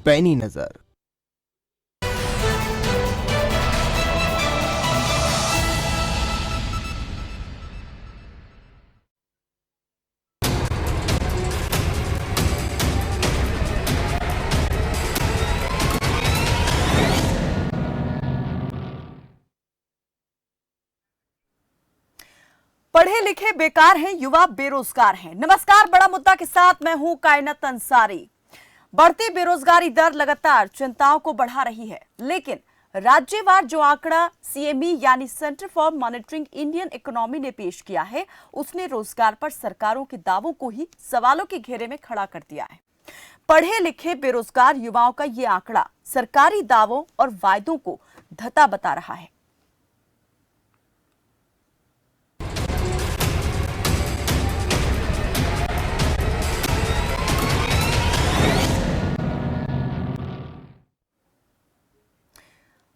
पैनी नजर। पढ़े लिखे बेकार हैं, युवा बेरोजगार हैं। नमस्कार, बड़ा मुद्दा के साथ मैं हूं कायनात अंसारी। बढ़ती बेरोजगारी दर लगातार चिंताओं को बढ़ा रही है, लेकिन राज्यवार जो आंकड़ा सीएमई यानी centre for monitoring Indian economy ने पेश किया है, उसने रोजगार पर सरकारों के दावों को ही सवालों के घेरे में खड़ा कर दिया है। पढ़े लिखे बेरोजगार युवाओं का ये आंकड़ा सरकारी दावों और वायदों को धता बता रहा है।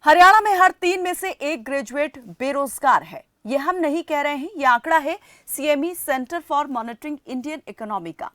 हरियाणा में हर 3 में से 1 ग्रेजुएट बेरोजगार है। ये हम नहीं कह रहे हैं, ये आंकड़ा है CME centre for monitoring Indian economy का।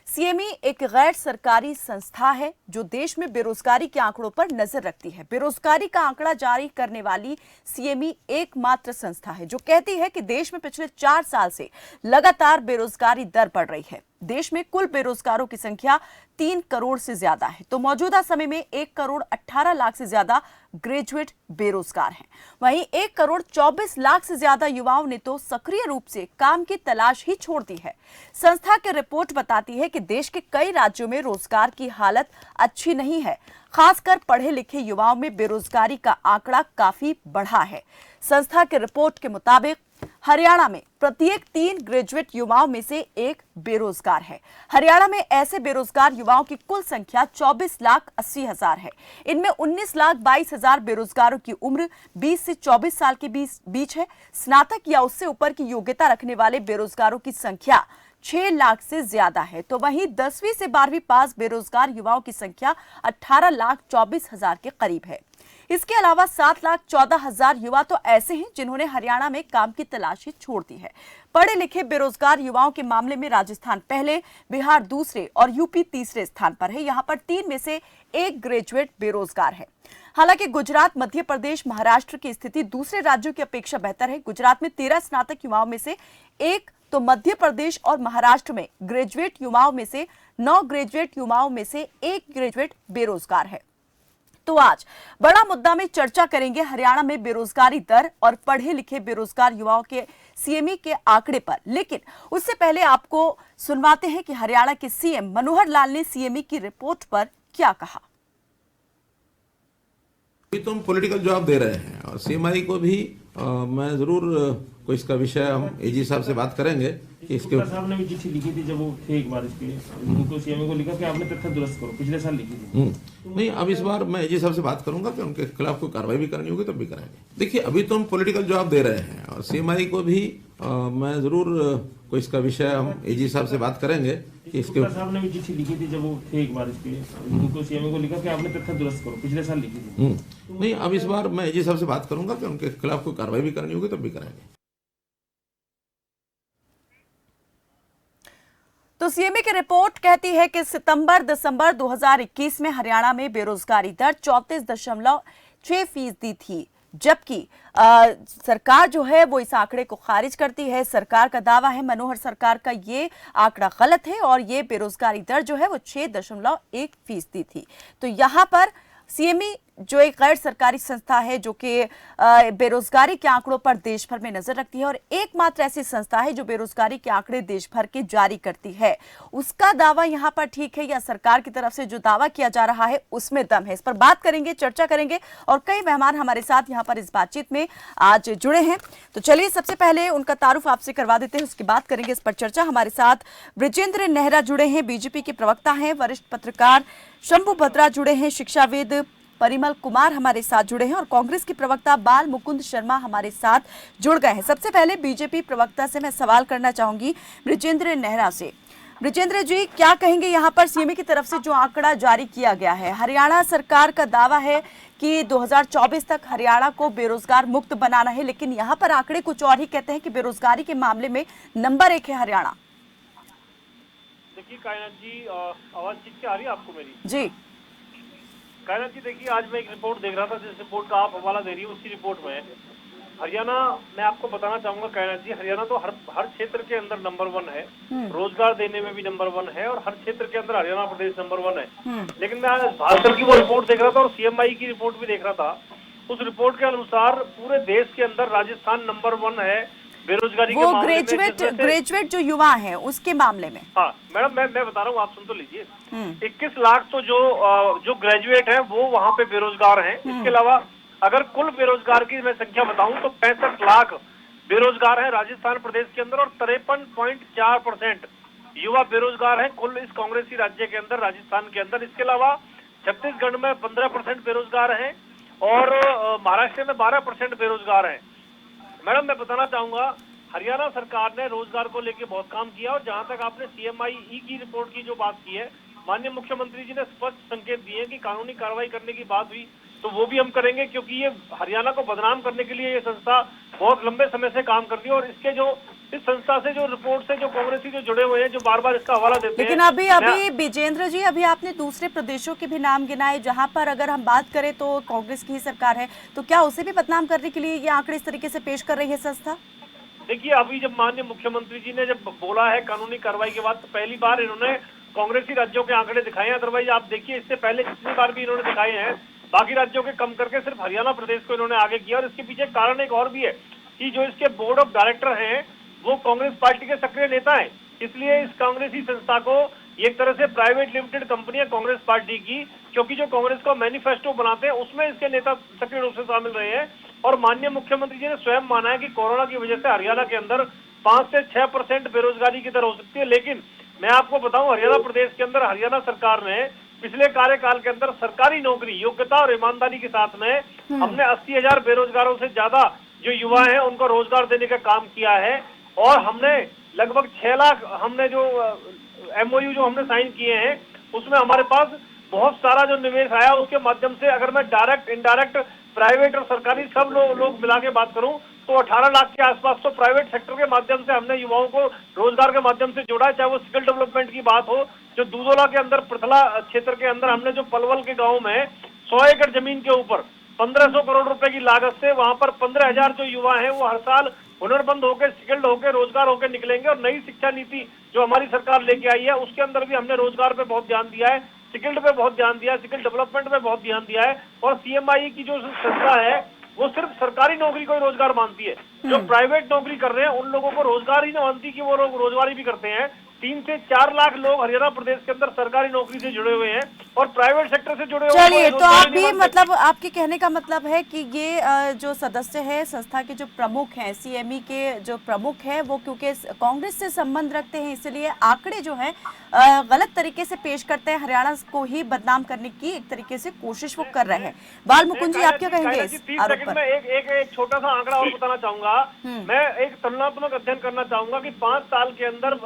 सीएमई एक गैर सरकारी संस्था है जो देश में बेरोजगारी के आंकड़ों पर नजर रखती है। बेरोजगारी का आंकड़ा जारी करने वाली सीएमई एकमात्र संस्था है जो कहती है कि देश में पिछले 4 साल से लगातार बेरोजगारी दर बढ़ रही है। देश में कुल बेरोजगारों की संख्या 3 करोड़ से ज्यादा है, तो मौजूदा समय में 1 करोड़ 18 लाख से ज्यादा ग्रेजुएट बेरोजगार हैं। वहीं 1 करोड़ 24 लाख से ज्यादा युवाओं ने तो सक्रिय रूप से काम की तलाश ही छोड़ दी है। संस्था की रिपोर्ट बताती है कि देश के कई राज्यों में रोजगार की हालत अच्छी नहीं है। खासकर पढ़े लिखे युवाओं में बेरोजगारी का आंकड़ा काफी बढ़ा है। संस्था की रिपोर्ट के मुताबिक हरियाणा में प्रत्येक 3 ग्रेजुएट युवाओं में से 1 बेरोजगार है। हरियाणा में ऐसे बेरोजगार युवाओं की कुल संख्या 24,80,000 है। इनमें 19,22,000 बेरोजगारों की उम्र 20 से 24 साल के बीच है। स्नातक या उससे ऊपर की योग्यता रखने वाले बेरोजगारों की संख्या 6 लाख से ज्यादा है, तो वहीं 10वीं से 12वीं पास बेरोजगार युवाओं की संख्या 18,24,000 के करीब है। इसके अलावा 7,14,000 युवा तो ऐसे हैं जिन्होंने हरियाणा में काम की तलाश ही छोड़ दी है। पढ़े लिखे बेरोजगार युवाओं के मामले में राजस्थान पहले, बिहार दूसरे और यूपी तीसरे स्थान पर है। यहां पर 3 में से 1 ग्रेजुएट बेरोजगार है। हालांकि गुजरात, मध्य प्रदेश, महाराष्ट्र की स्थिति दूसरे राज्यों की अपेक्षा बेहतर है। गुजरात में 13 स्नातक युवाओं में से 1, तो मध्य प्रदेश और महाराष्ट्र में ग्रेजुएट युवाओं में से 9 ग्रेजुएट युवाओं में से 1 ग्रेजुएट बेरोजगार है। तो आज बड़ा मुद्दा में चर्चा करेंगे हरियाणा में बेरोजगारी दर और पढ़े लिखे बेरोजगार युवाओं के सीएमई के आंकड़े पर। लेकिन उससे पहले आपको सुनवाते हैं कि हरियाणा के सीएम मनोहर लाल ने सीएमई की रिपोर्ट पर क्या कहा। अभी तो हम पॉलिटिकल जवाब दे रहे हैं और सीएमआई को भी मैं जरूर कोई इसका विषय हम एजी साहब से बात करेंगे कि इसके साहब ने भी चिट्ठी लिखी थी जब वो थे एक बार इसके उनको सीएमए को लिखा कि आपने तथ्य दुरुस्त करो, पिछले साल लिखी थी। नहीं, अब इस बार मैं एजी साहब से बात करूंगा कि उनके खिलाफ कोई कार्रवाई भी करनी होगी तब भी कराएंगे। देखिए, अभी तो हम पॉलिटिकल जवाब दे रहे हैं और सीएमआई को भी मैं जरूर कोई इसका विषय हम एजी साहब से बात करेंगे कि इसके साहब ने भी चिट्ठी लिखी थी जब वो थे एक बार इसके उनको सीएमए को लिखा कि आपने तथ्य दुरुस्त करो, पिछले साल लिखी थी। नहीं, अब इस बार मैं एजी साहब से बात करूंगा कि उनके खिलाफ कोई कार्रवाई भी करनी होगी तब भी कराएंगे। तो सीएमए की रिपोर्ट कहती है कि सितंबर-दिसंबर 2021 में हरियाणा में बेरोजगारी दर 34.6% थी, जबकि सरकार जो है वो इस आंकड़े को खारिज करती है। सरकार का दावा है, मनोहर सरकार का, ये आंकड़ा गलत है और ये बेरोजगारी दर जो है वो 6.1% थी। तो यहाँ पर सीएमई जो एक गैर सरकारी संस्था है जो कि बेरोजगारी के आंकड़ों पर देश भर में नजर रखती है और एकमात्र ऐसी संस्था है जो बेरोजगारी के आंकड़े देश भर के जारी करती है, उसका दावा यहाँ पर ठीक है या सरकार की तरफ से जो दावा किया जा रहा है उसमें दम है? इस पर बात करेंगे, चर्चा करेंगे और कई मेहमान हमारे साथ यहाँ पर इस बातचीत में आज जुड़े हैं। तो चलिए सबसे पहले उनका तारुफ आपसे करवा देते हैं, उसके बाद करेंगे इस पर चर्चा। हमारे साथ बृजेंद्र नेहरा जुड़े हैं, बीजेपी के प्रवक्ता हैं। वरिष्ठ पत्रकार शंभू भद्रा जुड़े हैं। शिक्षाविद परिमल कुमार हमारे साथ जुड़े हैं और कांग्रेस के प्रवक्ता बाल मुकुंद शर्मा हमारे साथ जुड़ गए हैं। सबसे पहले बीजेपी प्रवक्ता से मैं सवाल करना चाहूंगी, बृजेंद्र नेहरा से। बृजेंद्र जी, क्या कहेंगे यहाँ पर सीएमई की तरफ से जो आंकड़ा जारी किया गया है? हरियाणा सरकार का दावा है कि 2024 तक हरियाणा को बेरोजगार मुक्त बनाना है, लेकिन यहाँ पर आंकड़े कुछ और ही कहते हैं कि बेरोजगारी के मामले में नंबर 1 है हरियाणा। देखिए कायनात जी, आवाज ठीक से आ रही है आपको मेरी? जी। कायनाथ जी देखिए, आज मैं एक रिपोर्ट देख रहा था, जिस रिपोर्ट का आप हवाला दे रही है उसी रिपोर्ट में हरियाणा, मैं आपको बताना चाहूंगा कायनाथ जी, हरियाणा तो हर क्षेत्र के अंदर नंबर 1 है, रोजगार देने में भी नंबर 1 है, और हर क्षेत्र के अंदर हरियाणा प्रदेश नंबर 1 है। लेकिन मैं भास्कर की वो रिपोर्ट देख रहा था और सीएमआई की रिपोर्ट भी देख रहा था। उस रिपोर्ट के अनुसार पूरे देश के अंदर राजस्थान नंबर 1 है बेरोजगारी के वो मामले में। ग्रेजुएट जो युवा है उसके मामले में। हाँ मैडम, मैं बता रहा हूँ, आप सुन तो लीजिए। 21 लाख तो जो ग्रेजुएट है वो वहाँ पे बेरोजगार हैं। इसके अलावा अगर कुल बेरोजगार की मैं संख्या बताऊं तो 65 लाख बेरोजगार है राजस्थान प्रदेश के अंदर, और 53.4% युवा बेरोजगार है कुल इस कांग्रेसी राज्य के अंदर, राजस्थान के अंदर। इसके अलावा छत्तीसगढ़ में 15% बेरोजगार है, और महाराष्ट्र में 12% बेरोजगार है। मैडम मैं बताना चाहूंगा, हरियाणा सरकार ने रोजगार को लेकर बहुत काम किया, और जहां तक आपने सीएमआई की रिपोर्ट की जो बात की है, माननीय मुख्यमंत्री जी ने स्पष्ट संकेत दिए कि कानूनी कार्रवाई करने की बात हुई तो वो भी हम करेंगे, क्योंकि ये हरियाणा को बदनाम करने के लिए ये संस्था बहुत लंबे समय से काम कर रही है। और इसके जो इस संस्था से जो रिपोर्ट से जो कांग्रेसी जो जुड़े हुए हैं, जो बार बार इसका हवाला देते हैं। लेकिन अभी विजेंद्र जी, अभी आपने दूसरे प्रदेशों के भी नाम गिनाए जहां पर अगर हम बात करें तो कांग्रेस की ही सरकार है, तो क्या उसे भी बदनाम करने के लिए ये आंकड़े इस तरीके से पेश कर रही है संस्था? देखिए, अभी जब माननीय मुख्यमंत्री जी ने जब बोला है कानूनी कार्रवाई के बाद, तो पहली बार इन्होंने कांग्रेसी राज्यों के आंकड़े दिखाए हैं। अदरवाइज आप देखिए, इससे पहले जितनी बार भी इन्होंने दिखाए हैं, बाकी राज्यों के कम करके सिर्फ हरियाणा प्रदेश को इन्होंने आगे किया। और इसके पीछे कारण एक और भी है कि जो इसके बोर्ड ऑफ डायरेक्टर हैं वो कांग्रेस पार्टी के सक्रिय नेता हैं। इसलिए इस कांग्रेसी संस्था को एक तरह से प्राइवेट लिमिटेड कंपनी है कांग्रेस पार्टी की, क्योंकि जो कांग्रेस का मैनिफेस्टो बनाते हैं उसमें इसके नेता सक्रिय रूप से शामिल रहे हैं। और माननीय मुख्यमंत्री जी ने स्वयं माना है कि कोरोना की वजह से हरियाणा के अंदर 5 से 6% बेरोजगारी की दर हो सकती है। लेकिन मैं आपको बताऊं, हरियाणा प्रदेश के अंदर हरियाणा सरकार ने पिछले कार्यकाल के अंदर सरकारी नौकरी योग्यता और ईमानदारी के साथ में हमने 80,000 बेरोजगारों से ज्यादा जो युवा हैं उनको रोजगार देने का काम किया है। और हमने लगभग 6 लाख हमने जो MOU जो हमने साइन किए हैं, उसमें हमारे पास बहुत सारा जो निवेश आया, उसके माध्यम से अगर मैं डायरेक्ट इनडायरेक्ट प्राइवेट और सरकारी सब लोग मिला के बात करूं तो 18 लाख के आसपास तो प्राइवेट सेक्टर के माध्यम से हमने युवाओं को रोजगार के माध्यम से जोड़ा है। चाहे वो स्किल डेवलपमेंट की बात हो, जो दूधोला के अंदर पृथला क्षेत्र के अंदर हमने जो पलवल के गांव में 100 एकड़ जमीन के ऊपर 1500 करोड़ रुपए की लागत से वहां पर 15,000 जो युवा हैं वो हर साल हुनरबंद होकर, स्किल्ड होकर, रोजगार होकर निकलेंगे। और नई शिक्षा नीति जो हमारी सरकार लेके आई है उसके अंदर भी हमने रोजगार पे बहुत ध्यान दिया है, स्किल्ड पे बहुत ध्यान दिया है, स्किल डेवलपमेंट पे बहुत ध्यान दिया है। और सीएमआई की जो संस्था है वो सिर्फ सरकारी नौकरी को ही रोजगार मानती है। जो प्राइवेट नौकरी कर रहे हैं उन लोगों को रोजगार ही नहीं मानती कि वो लोग रोजगारी भी करते हैं। 3 से 4 लाख लोग हरियाणा प्रदेश के अंदर सरकारी नौकरी से जुड़े हुए हैं और प्राइवेट सेक्टर से जुड़े हुए हैं। चलिए, तो आप भी मतलब आपके कहने का मतलब है कि ये जो सदस्य है संस्था के जो प्रमुख हैं, सीएमई के जो प्रमुख हैं, वो क्योंकि कांग्रेस से संबंध रखते हैं इसलिए आंकड़े जो हैं गलत तरीके से पेश करते हैं, हरियाणा को ही बदनाम करने की एक तरीके से कोशिश वो कर रहे हैं। बाल मुकुंद जी, आप क्या कहेंगे इस आरोप पर? एक छोटा सा आंकड़ा और बताना चाहूंगा। मैं एक तुलनात्मक अध्ययन करना चाहूंगा कि 5 साल के अंदर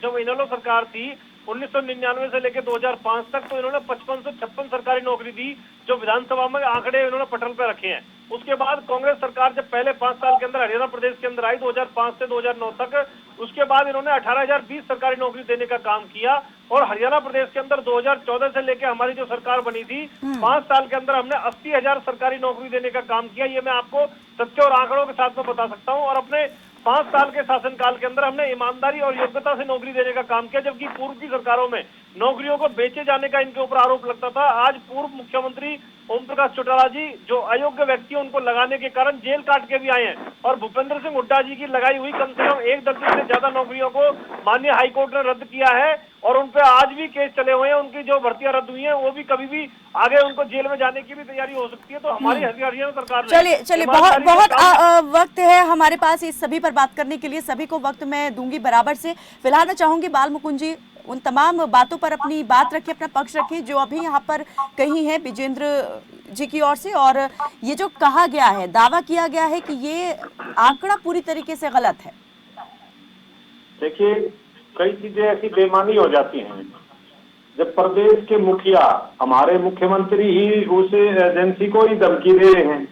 जब इनेलो सरकार थी 1999 से लेकर 2005 तक, तो इन्होंने 5556 सरकारी नौकरी दी, जो विधानसभा में आंकड़े इन्होंने पटल पे रखे हैं। उसके बाद कांग्रेस सरकार जब पहले 5 साल के अंदर हरियाणा प्रदेश के अंदर आई 2005 से 2009 तक, उसके बाद इन्होंने 18,020 सरकारी नौकरी देने का काम किया। और हरियाणा प्रदेश के अंदर 2014 से लेकर हमारी जो सरकार बनी थी 5 साल के अंदर हमने 80,000 सरकारी नौकरी देने का काम किया। ये मैं आपको तथ्य और आंकड़ों के साथ में बता सकता हूँ। और अपने 5 साल के शासनकाल के अंदर हमने ईमानदारी और योग्यता से नौकरी देने का काम किया, जबकि पूर्व की सरकारों में नौकरियों को बेचे जाने का इनके ऊपर आरोप लगता था। आज पूर्व मुख्यमंत्री ओम प्रकाश चौटाला जी जो अयोग्य व्यक्ति उनको लगाने के कारण जेल काट के भी आए हैं, और भूपेंद्र सिंह हुड्डा जी की लगाई हुई कम से कम 1 दर्जन से ज्यादा नौकरियों को माननीय हाईकोर्ट ने रद्द किया है, और उन पे आज भी केस चले हुए हैं। उनकी जो भर्तियां रद्द हुई हैं वो भी कभी भी आगे उनको जेल में जाने की भी तैयारी हो सकती है। तो हमारी हरियाणा सरकार चलिए बहुत वक्त है हमारे पास इस सभी पर बात करने के लिए, सभी को वक्त मैं दूंगी बराबर से। फिलहाल मैं चाहूंगी बाल मुकुंद जी उन तमाम बातों पर अपनी बात रखिए, अपना पक्ष रखिए जो अभी यहाँ पर कही है विजेंद्र जी की ओर से। और ये जो कहा गया है, दावा किया गया है कि ये आंकड़ा पूरी तरीके से गलत है। देखिए, कई चीजें ऐसी बेमानी हो जाती हैं जब प्रदेश के मुखिया, हमारे मुख्यमंत्री ही उस एजेंसी को ही धमकी दे रहे हैं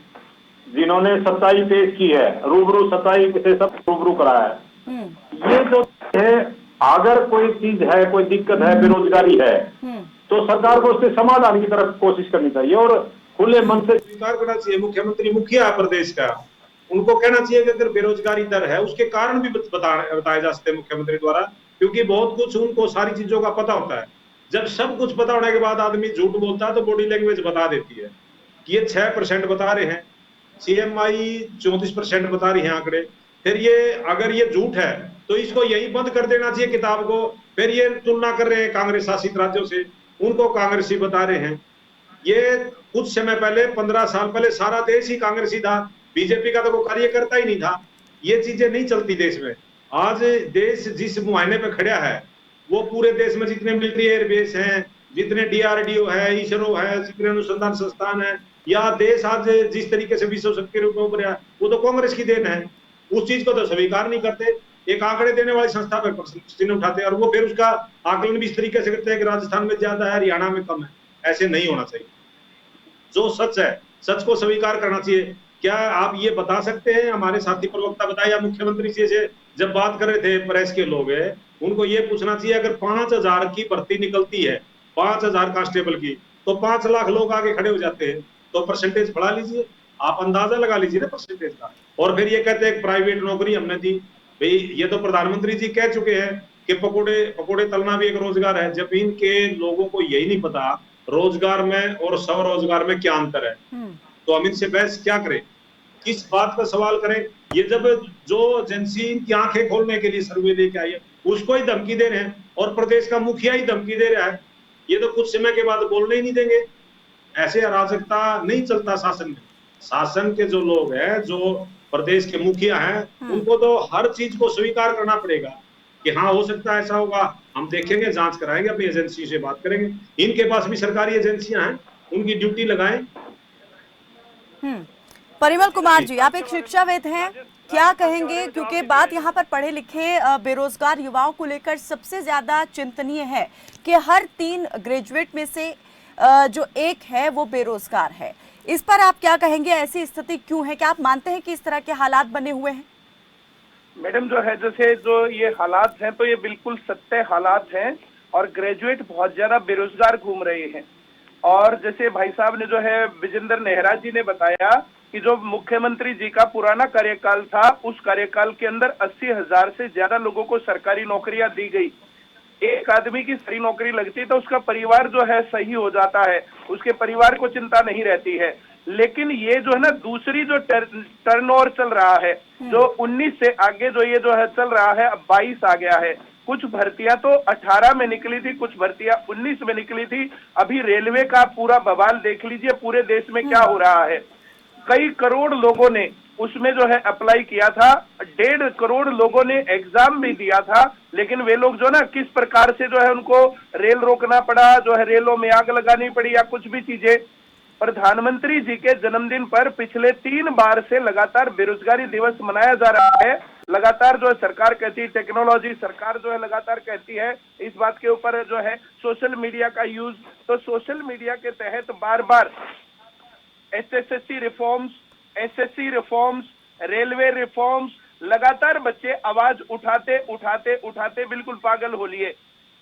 जिन्होंने सच्चाई पेश की है, रूबरू सच्चाई से सब रूबरू कराया है। ये जो है, अगर कोई चीज है, कोई दिक्कत है, बेरोजगारी है, तो सरकार को उससे समाधान की तरफ कोशिश करनी चाहिए और खुले मन से स्वीकार करना चाहिए। मुख्यमंत्री मुखिया प्रदेश का, उनको कहना चाहिए कि अगर बेरोजगारी दर है उसके कारण भी बताए जा सकते हैं मुख्यमंत्री द्वारा, क्योंकि बहुत कुछ उनको सारी चीजों का पता होता है। जब सब कुछ पता होने के बाद आदमी झूठ बोलता है तो बॉडी लैंग्वेज बता देती है कि ये 6% बता रहे हैं, सीएमआई 34% बता रही है आंकड़े। फिर ये अगर ये झूठ है तो इसको यही बंद कर देना चाहिए किताब को। फिर ये तुलना कर रहे हैं कांग्रेस शासित राज्यों से, उनको कांग्रेसी बता रहे हैं। ये कुछ समय पहले 15 साल पहले सारा देश ही कांग्रेसी था, बीजेपी का तो कोई कार्यकर्ता ही नहीं था। ये चीजें नहीं चलती देश में। आज देश जिस मुहाने पे खड़ा है वो पूरे देश में जितने मिलिट्री एयरबेस हैं, जितने डीआरडीओ है, इसरो है, जितने अनुसंधान संस्थान है, या देश आज जिस तरीके से विश्व शक्ति के रूप में उभरा वो तो कांग्रेस की देन है। उस चीज को तो स्वीकार नहीं करते, एक आंकड़े देने वाली संस्था पर प्रश्न उठाते हैं और वो फिर उसका आकलन भी इस तरीके से करते हैं कि राजस्थान में ज्यादा है, हरियाणा में कम है। ऐसे नहीं होना चाहिए। जो सच है सच को स्वीकार करना चाहिए। क्या आप ये बता सकते हैं, हमारे साथी प्रवक्ता बताया, मुख्यमंत्री जी से जब बात कर रहे थे प्रेस के लोग, उनको ये पूछना चाहिए अगर 5000 की भर्ती निकलती है, 5000 कांस्टेबल की, तो 5 लाख लोग आगे खड़े हो जाते हैं, तो परसेंटेज बढ़ा लीजिए, आप अंदाजा लगा लीजिए ना परसेंटेज का। और फिर ये कहते हैं प्राइवेट नौकरी हमने दी। भाई ये तो प्रधानमंत्री जी कह चुके हैं कि पकोड़े तलना भी एक रोजगार है। जब इनके लोगों को यही नहीं पता रोजगार में और स्वरोजगार में क्या अंतर है, तो हम इनसे बहस क्या करें, किस बात का सवाल करें। ये जब जो एजेंसी इनकी आंखें खोलने के लिए सर्वे लेके आई है उसको ही धमकी दे रहे हैं और प्रदेश का मुखिया ही धमकी दे रहा है, ये तो कुछ समय के बाद बोलने ही नहीं देंगे। ऐसे अराजकता नहीं चलता शासन में। शासन के जो लोग हैं, जो प्रदेश के मुखिया हैं, उनको तो हर चीज को स्वीकार करना पड़ेगा कि हाँ हो सकता है ऐसा होगा, हम देखेंगे, जांच कराएंगे, अपनी एजेंसी से बात करेंगे। इनके पास भी सरकारी एजेंसियां हैं, उनकी ड्यूटी लगाएं। परिमल कुमार जी, आप एक शिक्षाविद हैं, क्या कहेंगे, क्योंकि बात यहाँ पर पढ़े लिखे बेरोजगार युवाओं को लेकर सबसे ज्यादा चिंतनीय है कि हर 3 ग्रेजुएट में से जो एक है वो बेरोजगार है। इस पर आप क्या कहेंगे, ऐसी स्थिति क्यों है? क्या आप मानते हैं कि इस तरह के हालात बने हुए हैं? मैडम जो है, जैसे जो ये हालात हैं तो ये बिल्कुल सत्य हालात हैं और ग्रेजुएट बहुत ज्यादा बेरोजगार घूम रहे हैं। और जैसे भाई साहब ने जो है विजेंद्र नेहरा जी ने बताया कि जो मुख्यमंत्री जी का पुराना कार्यकाल था उस कार्यकाल के अंदर 80,000 से ज्यादा लोगों को सरकारी नौकरियां दी गई। एक आदमी की सही नौकरी लगती तो उसका परिवार जो है सही हो जाता है, उसके परिवार को चिंता नहीं रहती है। लेकिन ये जो है ना दूसरी जो टर्नओवर चल रहा है, जो 19 से आगे जो ये जो है चल रहा है, अब 22 आ गया है। कुछ भर्तियां तो 18 में निकली थी, कुछ भर्तियां 19 में निकली थी। अभी रेलवे का पूरा बवाल देख लीजिए, पूरे देश में क्या हो रहा है। कई करोड़ लोगों ने उसमें जो है अप्लाई किया था, 1.5 करोड़ लोगों ने एग्जाम भी दिया था, लेकिन वे लोग जो ना किस प्रकार से जो है उनको रेल रोकना पड़ा, जो है रेलों में आग लगानी पड़ी या कुछ भी चीजें। प्रधानमंत्री जी के जन्मदिन पर पिछले 3 बार से लगातार बेरोजगारी दिवस मनाया जा रहा है। लगातार जो है सरकार कहती है टेक्नोलॉजी, सरकार जो है लगातार कहती है इस बात के ऊपर जो है सोशल मीडिया का यूज। तो सोशल मीडिया के तहत बार बार एसएससी रिफॉर्म्स, रेलवे रिफॉर्म्स, लगातार बच्चे आवाज उठाते बिल्कुल पागल हो लिए।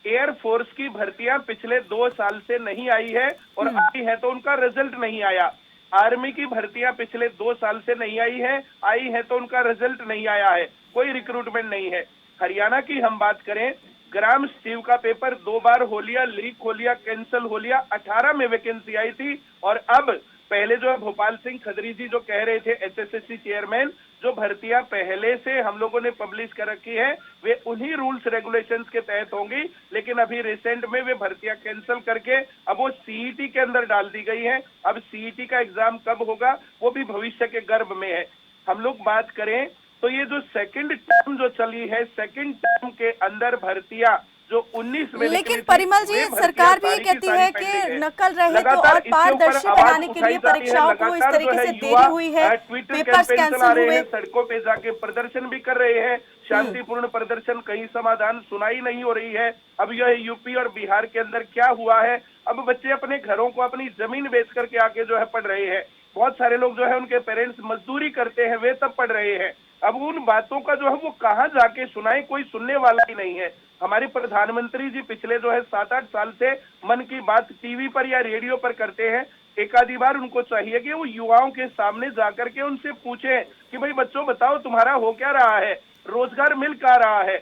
एयरफोर्स की भर्तियां पिछले 2 साल से नहीं आई है और आई है तो उनका रिजल्ट नहीं आया। आर्मी की भर्तियां पिछले 2 साल से नहीं आई है तो उनका रिजल्ट नहीं आया है, कोई रिक्रूटमेंट नहीं है। हरियाणा की हम बात करें, ग्राम सचिव का पेपर 2 बार हो लिया, लीक हो लिया, कैंसिल हो लिया। 18 में वैकेंसी आई थी और अब पहले जो है भोपाल सिंह खदरी जी जो कह रहे थे एसएससी चेयरमैन, जो भर्तियां पहले से हम लोगों ने पब्लिश कर रखी है वे उन्हीं रूल्स रेगुलेशंस के तहत होंगी, लेकिन अभी रिसेंट में वे भर्तियां कैंसिल करके अब वो सीईटी के अंदर डाल दी गई हैं। अब सीईटी का एग्जाम कब होगा वो भी भविष्य के गर्भ में है। हम लोग बात करें तो ये जो सेकंड टर्म जो चली है, सेकंड टर्म के अंदर भर्तियां जो 19 में, लेकिन परिमल जी सरकार भी ये कहती है कि नकल रहित और पारदर्शी बनाने के लिए परीक्षाओं को इस तरीके से देरी हुई है, पेपर्स कैंसिल हुए, सड़कों पे जाके प्रदर्शन भी कर रहे हैं, शांतिपूर्ण प्रदर्शन, कहीं समाधान सुनाई नहीं हो रही है। अब यह यूपी और बिहार के अंदर क्या हुआ है, अब बच्चे अपने घरों को, अपनी जमीन बेच करके आके जो है पढ़ रहे हैं। बहुत सारे लोग जो है उनके पेरेंट्स मजदूरी करते हैं, वे तब पढ़ रहे हैं। अब उन बातों का जो है वो कहाँ जाके सुनाए, कोई सुनने वाला ही नहीं है। हमारे प्रधानमंत्री जी पिछले जो है 7-8 साल से मन की बात टीवी पर या रेडियो पर करते हैं। एक आधी बार उनको चाहिए कि वो युवाओं के सामने जाकर के उनसे पूछे कि भाई बच्चों बताओ तुम्हारा हो क्या रहा है, रोजगार मिल क्या रहा है।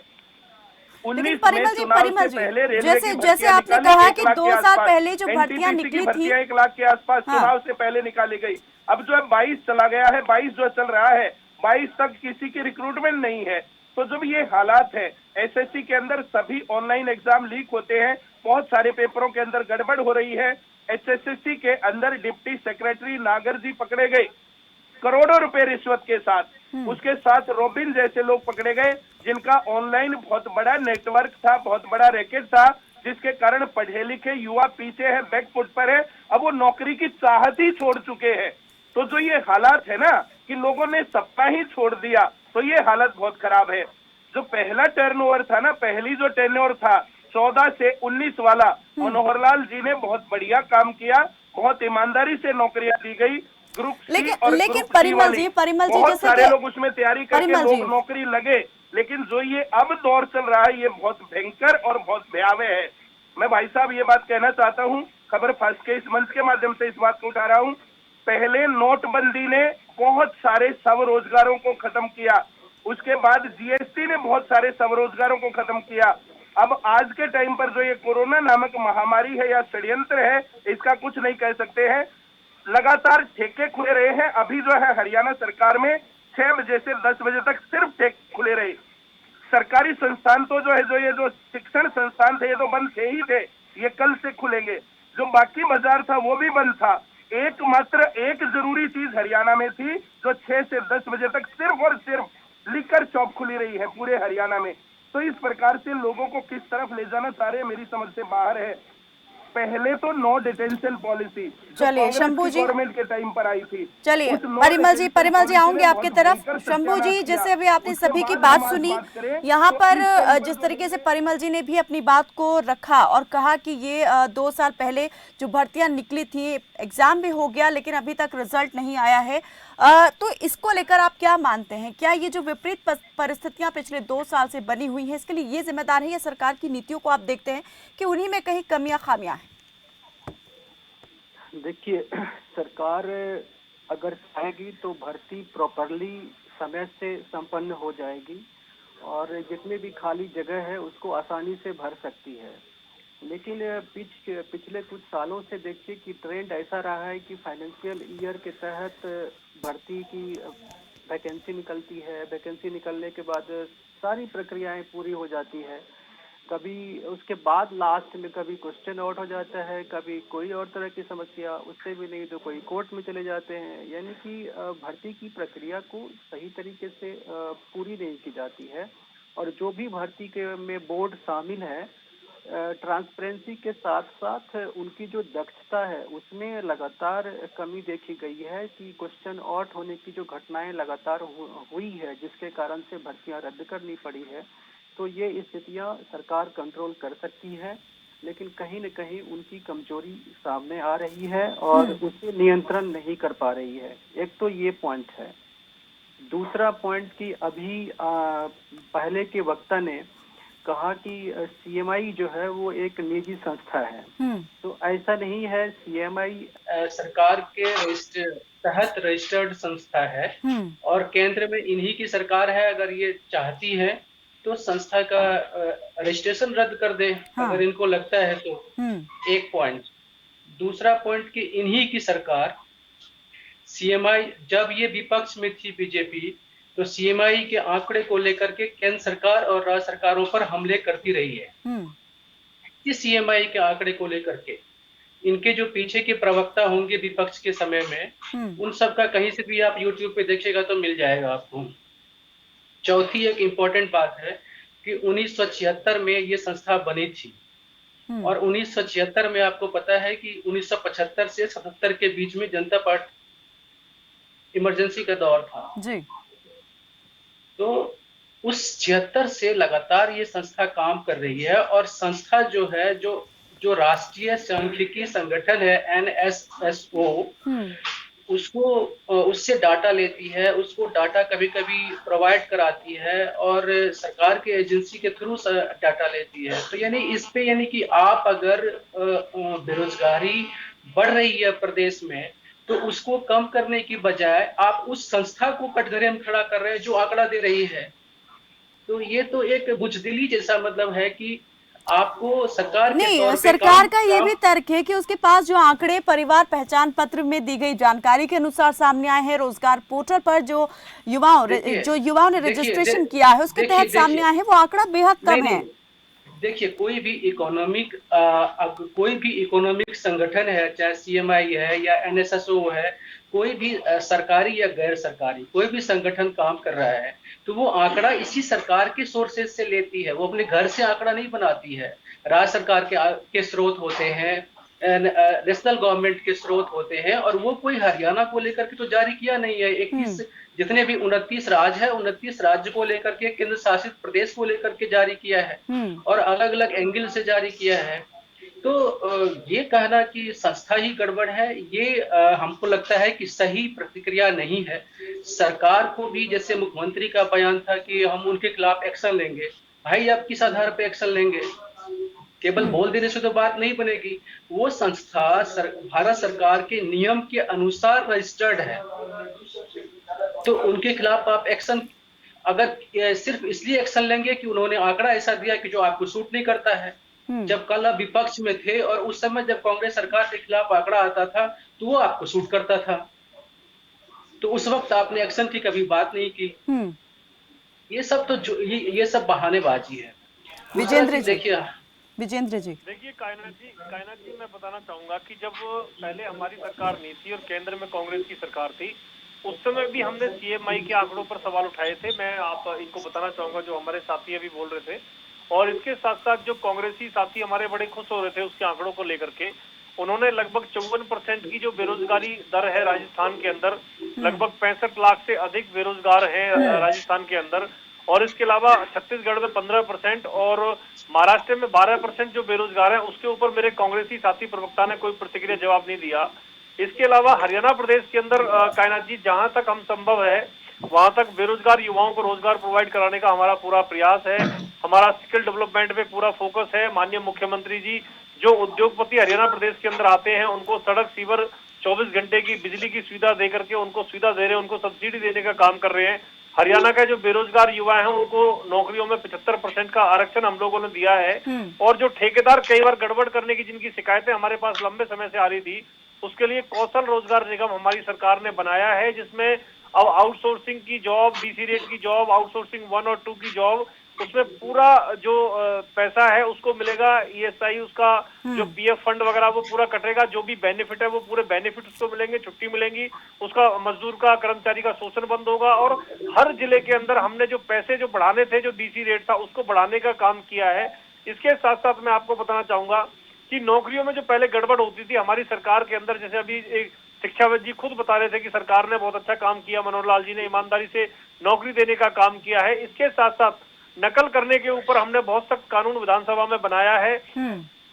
लेकिन परिमल जी, जैसे आपने कहा कि 2 साल पहले जो भर्तियां निकली थी, 1 लाख के आसपास चुनाव से पहले निकाली गई। अब जो है 22 चला गया है, 22 जो चल रहा है, 22 तक किसी की रिक्रूटमेंट नहीं है। तो जब ये हालात है, एसएससी के अंदर सभी ऑनलाइन एग्जाम लीक होते हैं, बहुत सारे पेपरों के अंदर गड़बड़ हो रही है। एचएसएससी के अंदर डिप्टी सेक्रेटरी नागर जी पकड़े गए करोड़ों रुपए रिश्वत के साथ, उसके साथ रॉबिन जैसे लोग पकड़े गए जिनका ऑनलाइन बहुत बड़ा नेटवर्क था, बहुत बड़ा रैकेट था, जिसके कारण पढ़े लिखे युवा पीछे है, बैकफुट पर है। अब वो नौकरी की चाहत ही छोड़ चुके हैं। तो जो ये हालात है ना कि लोगों ने सपना ही छोड़ दिया, तो ये हालत बहुत खराब है। जो पहला टर्नओवर था ना, पहली जो टर्नओवर था 14 से 19 वाला, मनोहर लाल जी ने बहुत बढ़िया काम किया, बहुत ईमानदारी से नौकरियां दी गई। लेकिन परिमल जी बहुत जैसे सारे लोग उसमें तैयारी करके लोग नौकरी लगे, लेकिन जो ये अब दौर चल रहा है ये बहुत भयंकर और बहुत भयावह है। मैं भाई साहब ये बात कहना चाहता हूँ, खबर फर्स्ट के इस मंच के माध्यम से इस बात को उठा रहा हूँ। पहले नोटबंदी ने बहुत सारे स्वरोजगारों को खत्म किया, उसके बाद जीएसटी ने बहुत सारे स्वरोजगारों को खत्म किया। अब आज के टाइम पर जो ये कोरोना नामक महामारी है या षड्यंत्र है, इसका कुछ नहीं कह सकते हैं। लगातार ठेके खुले रहे हैं। अभी जो है हरियाणा सरकार में 6 बजे से 10 बजे तक सिर्फ ठेके खुले रहे। सरकारी संस्थान तो जो शिक्षण संस्थान थे ये तो बंद थे ही थे, ये कल से खुलेंगे। जो बाकी बाजार था वो भी बंद था। एकमात्र एक जरूरी चीज हरियाणा में थी जो 6 से 10 बजे तक सिर्फ और सिर्फ लिकर शॉप खुली रही है पूरे हरियाणा में। तो इस प्रकार से लोगों को किस तरफ ले जाना चाह रहे हैं मेरी समझ से बाहर है। पहले तो नो डिटेंशन पॉलिसी चलिए शंभू जी गवर्नमेंट के टाइम पर आई थी। चलिए परिमल जी आऊंगे आपके तरफ। शंभू जी, जैसे अभी आपने सभी की बात सुनी, यहाँ पर जिस तरीके से परिमल जी ने भी अपनी बात को रखा और कहा कि ये 2 साल पहले जो भर्तियां निकली थी, एग्जाम भी हो गया लेकिन अभी तक रिजल्ट नहीं आया है, तो इसको लेकर आप क्या मानते हैं? क्या ये जो विपरीत परिस्थितियां पिछले 2 साल से बनी हुई हैं, इसके लिए ये जिम्मेदार है या सरकार की नीतियों को आप देखते हैं कि उन्हीं में कहीं कमियां खामियां हैं? देखिए, सरकार अगर चाहेगी तो भर्ती प्रॉपरली समय से संपन्न हो जाएगी और जितने भी खाली जगह है उसको आसानी से भर सकती है। लेकिन पिछले कुछ सालों से देखिए कि ट्रेंड ऐसा रहा है कि फाइनेंशियल ईयर के तहत भर्ती की वैकेंसी निकलती है। वैकेंसी निकलने के बाद सारी प्रक्रियाएं पूरी हो जाती है, कभी उसके बाद लास्ट में कभी क्वेश्चन आउट हो जाता है, कभी कोई और तरह की समस्या, उससे भी नहीं तो कोई कोर्ट में चले जाते हैं। यानी कि भर्ती की प्रक्रिया को सही तरीके से पूरी नहीं की जाती है। और जो भी भर्ती के में बोर्ड शामिल है, ट्रांसपेरेंसी के साथ साथ उनकी जो दक्षता है उसमें लगातार कमी देखी गई है कि क्वेश्चन आउट होने की जो घटनाएं लगातार हुई है, जिसके कारण से भर्तियां रद्द करनी पड़ी है। तो ये स्थितियां सरकार कंट्रोल कर सकती है, लेकिन कहीं न कहीं उनकी कमजोरी सामने आ रही है और उसे नियंत्रण नहीं कर पा रही है। एक तो ये पॉइंट है। दूसरा पॉइंट कि अभी पहले के वक्ता ने कहा कि सीएमआई जो है वो एक निजी संस्था है, तो ऐसा नहीं है। सीएमआई सरकार के तहत रजिस्टर्ड संस्था है और केंद्र में इन्हीं की सरकार है। अगर ये चाहती है तो संस्था का रजिस्ट्रेशन रद्द कर दे, अगर इनको लगता है तो। एक पॉइंट। दूसरा पॉइंट कि इन्हीं की सरकार सीएमआई, जब ये विपक्ष में थी बीजेपी, तो सीएमआई के आंकड़े को लेकर के केंद्र सरकार और राज्य सरकारों पर हमले करती रही है। इस सीएमआई के आंकड़े को लेकर के इनके जो पीछे के प्रवक्ता होंगे विपक्ष के समय में, उन सब का कहीं से भी आप यूट्यूब पे देखिएगा तो मिल जाएगा आपको। चौथी एक इम्पोर्टेंट बात है कि 1976 में ये संस्था बनी थी और 1976 में आपको पता है कि 1975 से 77 के बीच में जनता पार्टी इमरजेंसी का दौर था जी। तो उस 76 से लगातार ये संस्था काम कर रही है और संस्था जो है, जो राष्ट्रीय सांख्यिकी संगठन है NSSO, उसको उससे डाटा लेती है, उसको डाटा कभी कभी प्रोवाइड कराती है और सरकार के एजेंसी के थ्रू डाटा लेती है। तो यानी इस पे यानी कि आप अगर बेरोजगारी बढ़ रही है प्रदेश में, तो उसको कम करने की बजाय आप उस संस्था को कटघरे में खड़ा कर रहे हैं जो आंकड़ा दे रही है। तो ये तो एक बुजदिली जैसा मतलब है कि आपको सरकार के नहीं, तौर पे सरकार का ये भी तर्क है कि उसके पास जो आंकड़े परिवार पहचान पत्र में दी गई जानकारी के अनुसार सामने आए हैं, रोजगार पोर्टल पर जो युवाओं ने रजिस्ट्रेशन किया है उसके तहत सामने आए हैं, वो आंकड़ा बेहद कम है। देखिए, कोई भी इकोनॉमिक संगठन है, चाहे सीएमआई है या एनएसएसओ है, कोई भी सरकारी या गैर सरकारी कोई भी संगठन काम कर रहा है, तो वो आंकड़ा इसी सरकार के सोर्सेज से लेती है। वो अपने घर से आंकड़ा नहीं बनाती है। राज्य सरकार के स्रोत होते हैं, नेशनल गवर्नमेंट के स्रोत होते हैं, और वो कोई हरियाणा को लेकर के तो जारी किया नहीं है। 21 जितने भी 29 राज्य है, 29 राज्य को लेकर के, केंद्र शासित प्रदेश को लेकर के जारी किया है और अलग अलग एंगल से जारी किया है। तो ये कहना कि संस्था ही गड़बड़ है, ये हमको लगता है कि सही प्रतिक्रिया नहीं है। सरकार को भी, जैसे मुख्यमंत्री का बयान था कि हम उनके खिलाफ एक्शन लेंगे, भाई आप किस आधार पे एक्शन लेंगे? केवल बोल देने से तो बात नहीं बनेगी। वो संस्था भारत सरकार के नियम के अनुसार रजिस्टर्ड है, तो उनके खिलाफ आप एक्शन अगर सिर्फ इसलिए एक्शन लेंगे कि उन्होंने आंकड़ा ऐसा दिया कि जो आपको सूट नहीं करता है। जब कल आप विपक्ष में थे और उस समय जब कांग्रेस सरकार के खिलाफ आंकड़ा आता था तो वो आपको सूट करता था, तो उस वक्त आपने एक्शन की कभी बात नहीं की। ये सब तो ये सब बहानेबाजी है। विजेंद्र जी, देखिए कायनात जी मैं बताना चाहूंगा कि जब पहले हमारी सरकार नहीं थी और केंद्र में कांग्रेस की सरकार थी, उस समय भी हमने सीएमआई के आंकड़ों पर सवाल उठाए थे। मैं आप इनको बताना चाहूंगा जो हमारे साथी अभी बोल रहे थे, और इसके साथ साथ जो कांग्रेसी साथी हमारे बड़े खुश हो रहे थे उसके आंकड़ों को लेकर के। उन्होंने लगभग 54% की जो बेरोजगारी दर है राजस्थान के अंदर, लगभग 65 लाख से अधिक बेरोजगार हैं राजस्थान के अंदर, और इसके अलावा छत्तीसगढ़ में 15% और महाराष्ट्र में 12% जो बेरोजगार हैं, उसके ऊपर मेरे कांग्रेसी साथी प्रवक्ता ने कोई प्रतिक्रिया जवाब नहीं दिया। इसके अलावा हरियाणा प्रदेश के अंदर कायनात जी, जहां तक हम संभव है वहां तक बेरोजगार युवाओं को रोजगार प्रोवाइड कराने का हमारा पूरा प्रयास है। हमारा स्किल डेवलपमेंट पे पूरा फोकस है। माननीय मुख्यमंत्री जी जो उद्योगपति हरियाणा प्रदेश के अंदर आते हैं उनको सड़क, सीवर, 24 घंटे की बिजली की सुविधा दे करके उनको सुविधा दे रहे हैं, उनको सब्सिडी देने का काम कर रहे हैं। हरियाणा का जो बेरोजगार युवा है उनको नौकरियों में 75% का आरक्षण हम लोगों ने दिया है। और जो ठेकेदार कई बार गड़बड़ करने की जिनकी शिकायतें हमारे पास लंबे समय से आ रही थी, उसके लिए कौशल रोजगार निगम हमारी सरकार ने बनाया है, जिसमें अब आउटसोर्सिंग की जॉब, डीसी रेट की जॉब, आउटसोर्सिंग 1 और 2 की जॉब, उसमें पूरा जो पैसा है उसको मिलेगा। ईएसआई उसका जो पीएफ फंड वगैरह वो पूरा कटेगा। जो भी बेनिफिट है वो पूरे बेनिफिट उसको मिलेंगे, छुट्टी मिलेंगी, उसका मजदूर का, कर्मचारी का शोषण बंद होगा। और हर जिले के अंदर हमने जो पैसे जो बढ़ाने थे, जो डीसी रेट था, उसको बढ़ाने का काम किया है। इसके साथ साथ मैं आपको बताना चाहूंगा कि नौकरियों में जो पहले गड़बड़ होती थी हमारी सरकार के अंदर, जैसे अभी एक शिक्षाविद जी खुद बता रहे थे कि सरकार ने बहुत अच्छा काम किया, मनोहर लाल जी ने ईमानदारी से नौकरी देने का काम किया है। इसके साथ साथ नकल करने के ऊपर हमने बहुत सख्त कानून विधानसभा में बनाया है,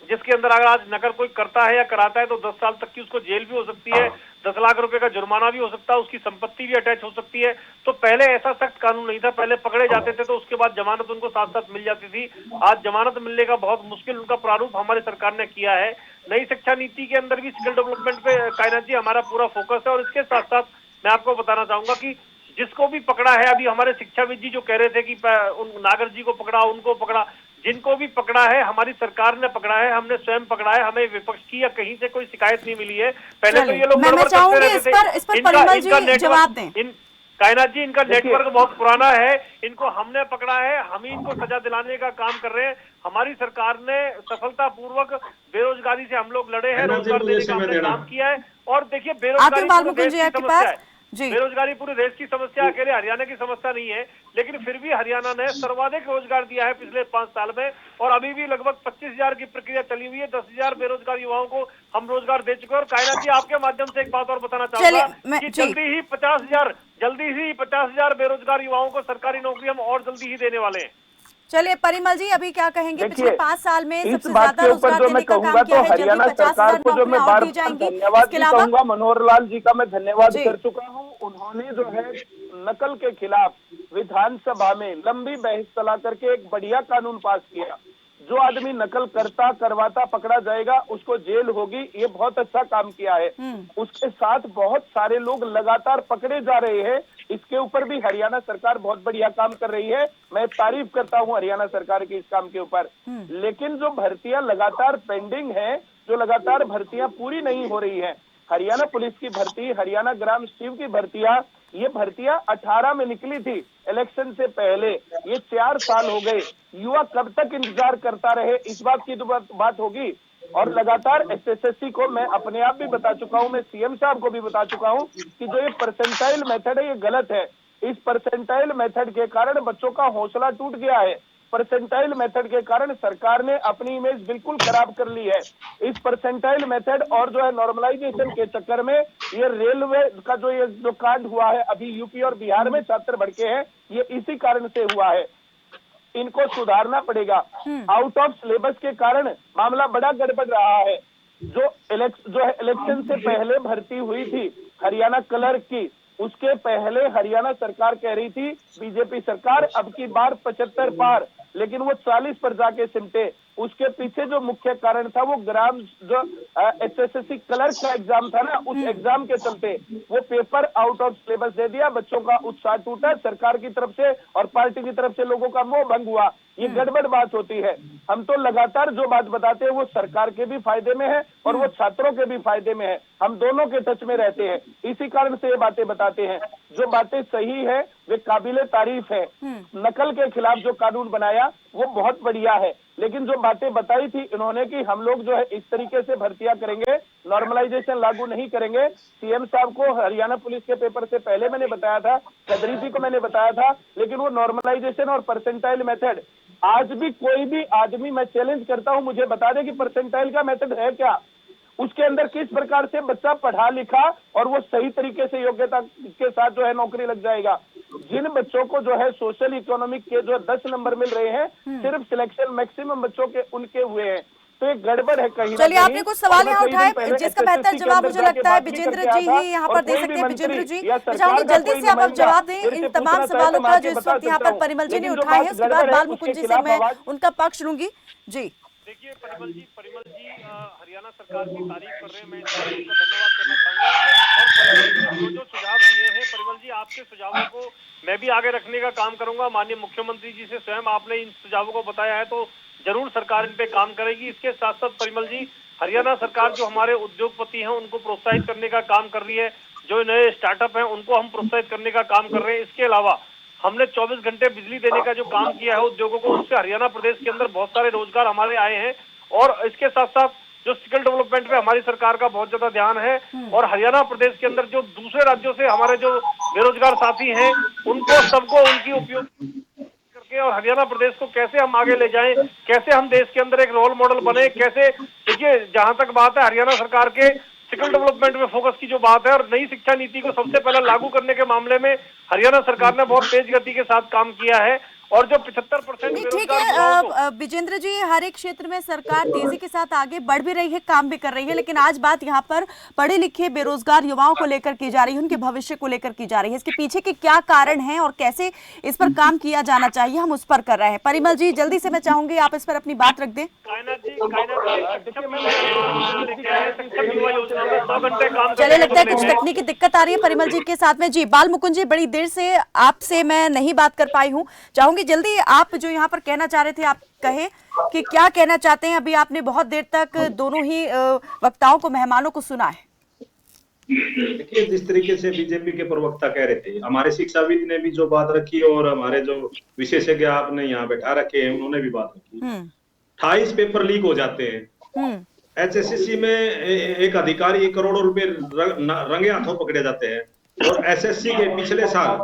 जिसके अंदर अगर आज नकल कोई करता है या कराता है तो 10 साल तक की उसको जेल भी हो सकती है, 10 लाख रुपए का जुर्माना भी हो सकता है, उसकी संपत्ति भी अटैच हो सकती है। तो पहले ऐसा सख्त कानून नहीं था। पहले पकड़े जाते थे तो उसके बाद जमानत उनको साथ साथ मिल जाती थी। आज जमानत मिलने का बहुत मुश्किल उनका प्रारूप हमारी सरकार ने किया है। नई शिक्षा नीति के अंदर भी स्किल डेवलपमेंट पे कायनात जी हमारा पूरा फोकस है। और इसके साथ साथ मैं आपको बताना चाहूंगा कि जिसको भी पकड़ा है, अभी हमारे शिक्षाविद जी जो कह रहे थे कि उन नागर जी को पकड़ा, उनको पकड़ा, जिनको भी पकड़ा है हमारी सरकार ने पकड़ा है, हमने स्वयं पकड़ा है, हमें विपक्ष की या कहीं से कोई शिकायत नहीं मिली है। पहले तो ये लोग मैं चाहूंगी इस पर परिमल जी जवाब दें। कायनात जी इनका नेटवर्क बहुत पुराना है, इनको हमने पकड़ा है, हम ही इनको सजा दिलाने का काम कर रहे हैं। हमारी सरकार ने सफलतापूर्वक बेरोजगारी से हम लोग लड़े हैं, रोजगार देने का हमने काम किया है। और देखिए बेरोजगारी पूरे देश की समस्या, अकेले हरियाणा की समस्या नहीं है, लेकिन फिर भी हरियाणा ने सर्वाधिक रोजगार दिया है पिछले 5 साल में। और अभी भी लगभग 25,000 की प्रक्रिया चली हुई है। 10,000 बेरोजगार युवाओं को हम रोजगार दे चुके हैं। और कायनात जी आपके माध्यम से एक बात और बताना चाहूंगा कि जल्दी ही 50,000 बेरोजगार युवाओं को सरकारी नौकरी हम और जल्दी ही देने वाले हैं। चलिए परिमल जी, अभी क्या कहेंगे? पिछले 5 साल में इस सबसे बात ज्यादा के ऊपर रोजगार जो देने मैं का कहूंगा काम किया तो है, हरियाणा जल्दी 50,000 सरकार को जो मैं नौकरियां और बार दी जाएंगी। धन्यवाद इसके भी अलावा कहूंगा, मनोहर लाल जी का मैं धन्यवाद जी। कर चुका हूं। उन्होंने जो है नकल के खिलाफ विधानसभा में लंबी बहस चला करके एक बढ़िया कानून पास किया। जो आदमी नकल करता करवाता पकड़ा जाएगा उसको जेल होगी, ये बहुत अच्छा काम किया है। उसके साथ बहुत सारे लोग लगातार पकड़े जा रहे हैं, इसके ऊपर भी हरियाणा सरकार बहुत बढ़िया काम कर रही है। मैं तारीफ करता हूं हरियाणा सरकार के इस काम के ऊपर। लेकिन जो भर्तियां लगातार पेंडिंग है, जो लगातार भर्तियां पूरी नहीं हो रही है, हरियाणा पुलिस की भर्ती, हरियाणा ग्राम सचिव की भर्तियां, ये भर्तियां 18 में निकली थी इलेक्शन से पहले। ये 4 साल हो गए, युवा कब तक इंतजार करता रहे, इस बात की तो बात होगी। और लगातार एसएससी को मैं अपने आप भी बता चुका हूं, मैं सीएम साहब को भी बता चुका हूं कि जो ये परसेंटाइल मेथड है ये गलत है। इस परसेंटाइल मेथड के कारण बच्चों का हौसला टूट गया है। परसेंटाइल मेथड के कारण सरकार ने अपनी इमेज बिल्कुल खराब कर ली है। इस परसेंटाइल मेथड और जो है नॉर्मलाइजेशन के चक्कर में ये रेलवे का जो कांड हुआ है अभी यूपी और बिहार में छात्र भड़के हैं, ये इसी कारण से हुआ है। इनको सुधारना पड़ेगा। आउट ऑफ सिलेबस के कारण मामला बड़ा गड़बड़ रहा है। जो है इलेक्शन से पहले भर्ती हुई थी हरियाणा क्लर्क की, उसके पहले हरियाणा सरकार कह रही थी बीजेपी सरकार अब की बार 75 पार, लेकिन वो 40 पर जाके सिमटे। उसके पीछे जो मुख्य कारण था वो ग्राम जो एसएससी क्लर्क का एग्जाम था ना, उस एग्जाम के चलते वो पेपर आउट ऑफ सिलेबस दे दिया, बच्चों का उत्साह टूटा, सरकार की तरफ से और पार्टी की तरफ से लोगों का मोह भंग हुआ। ये गड़बड़ बात होती है। हम तो लगातार जो बात बताते हैं वो सरकार के भी फायदे में है और वो छात्रों के भी फायदे में है। हम दोनों के टच में रहते हैं, इसी कारण से ये बातें बताते हैं। जो बातें सही है वे काबिले तारीफ है। नकल के खिलाफ जो कानून बनाया वो बहुत बढ़िया है, लेकिन जो बातें बताई थी इन्होंने कि हम लोग जो है इस तरीके से भर्तियां करेंगे, नॉर्मलाइजेशन लागू नहीं करेंगे। सीएम साहब को हरियाणा पुलिस के पेपर से पहले मैंने बताया था, चौधरी जी को मैंने बताया था, लेकिन वो नॉर्मलाइजेशन और परसेंटाइल मेथड, आज भी कोई भी आदमी, मैं चैलेंज करता हूं, मुझे बता दे कि परसेंटाइल का मेथड है क्या, उसके अंदर किस प्रकार से बच्चा पढ़ा लिखा और वो सही तरीके से योग्यता के साथ जो है नौकरी लग जाएगा। जिन बच्चों को जो है सोशल इकोनॉमिक के जो 10 नंबर मिल रहे हैं, सिर्फ सिलेक्शन मैक्सिमम बच्चों के उनके हुए हैं, तो एक गड़बड़ है कहीं। चलिए आपने कुछ सवाल यहाँ उठाए, जिसका बेहतर जवाब मुझे लगता है विजेंद्र जी ही यहाँ पर दे सकते हैं। विजेंद्र जी, मैं चाहूंगी जल्दी से आप जवाब दें इन तमाम सवालों का जो इस वक्त यहाँ पर परिमल जी ने उठाए हैं। उसके बाद बाल मुकुंद जी से मैं उनका पक्ष लूंगी। जी देखिए परिमल जी हरियाणा सरकार की तारीफ कर रहे हैं, मैं इस बात को धन्यवाद करना चाहूंगा। और जो सुझाव दिए हैं परिमल जी, आपके सुझावों को मैं भी आगे रखने का काम करूंगा। माननीय मुख्यमंत्री जी से स्वयं आपने इन सुझावों को बताया है तो जरूर सरकार इन पे काम करेगी। इसके साथ साथ परिमल जी, हरियाणा सरकार जो हमारे उद्योगपति हैं उनको प्रोत्साहित करने का काम कर रही है, जो नए स्टार्टअप हैं उनको हम प्रोत्साहित करने का काम कर रहे हैं। इसके अलावा हमने 24 घंटे बिजली देने का जो काम किया है उद्योगों को, उससे हरियाणा प्रदेश के अंदर बहुत सारे रोजगार हमारे आए हैं। और इसके साथ साथ जो स्किल डेवलपमेंट पे हमारी सरकार का बहुत ज्यादा ध्यान है। और हरियाणा प्रदेश के अंदर जो दूसरे राज्यों से हमारे जो बेरोजगार साथी हैं उनको सबको उनकी उपयोग करके और हरियाणा प्रदेश को कैसे हम आगे ले जाएं, कैसे हम देश के अंदर एक रोल मॉडल बने, कैसे, देखिए जहां तक बात है हरियाणा सरकार के स्किल डेवलपमेंट में फोकस की जो बात है और नई शिक्षा नीति को सबसे पहले लागू करने के मामले में हरियाणा सरकार ने बहुत तेज गति के साथ काम किया है। और जो 75% ठीक है विजेंद्र जी, हर एक क्षेत्र में सरकार तेजी के साथ आगे बढ़ भी रही है, काम भी कर रही है, लेकिन आज बात यहाँ पर पढ़े लिखे बेरोजगार युवाओं को लेकर की जा रही है, उनके भविष्य को लेकर की जा रही है। इसके पीछे के क्या कारण हैं और कैसे इस पर काम किया जाना चाहिए, हम उस पर कर रहे हैं। परिमल जी जल्दी से मैं चाहूंगी आप इस पर अपनी बात रख दें। चलिए लगता है कुछ तकनीकी दिक्कत आ रही है परिमल जी के साथ में। जी बाल मुकुंद जी, बड़ी देर से आपसे मैं नहीं बात कर पाई हूँ, चाहूंगी जल्दी आप जो यहाँ पर कहना चाह रहे थे आप कहें कि क्या कहना चाहते हैं। अभी आपने बहुत देर तक दोनों ही वक्ताओं को, मेहमानों को सुना है। देखिए जिस तरीके से बीजेपी के प्रवक्ता कह रहे थे, हमारे शिक्षाविद ने भी जो बात रखी और हमारे जो विशेषज्ञ आपने यहाँ बैठा रखे हैं उन्होंने भी बात रखी। 28 पेपर लीक हो जाते हैं। एचएससी में एक अधिकारी करोड़ों रुपए रंगे हाथों पकड़े जाते हैं और एसएससी के पिछले साल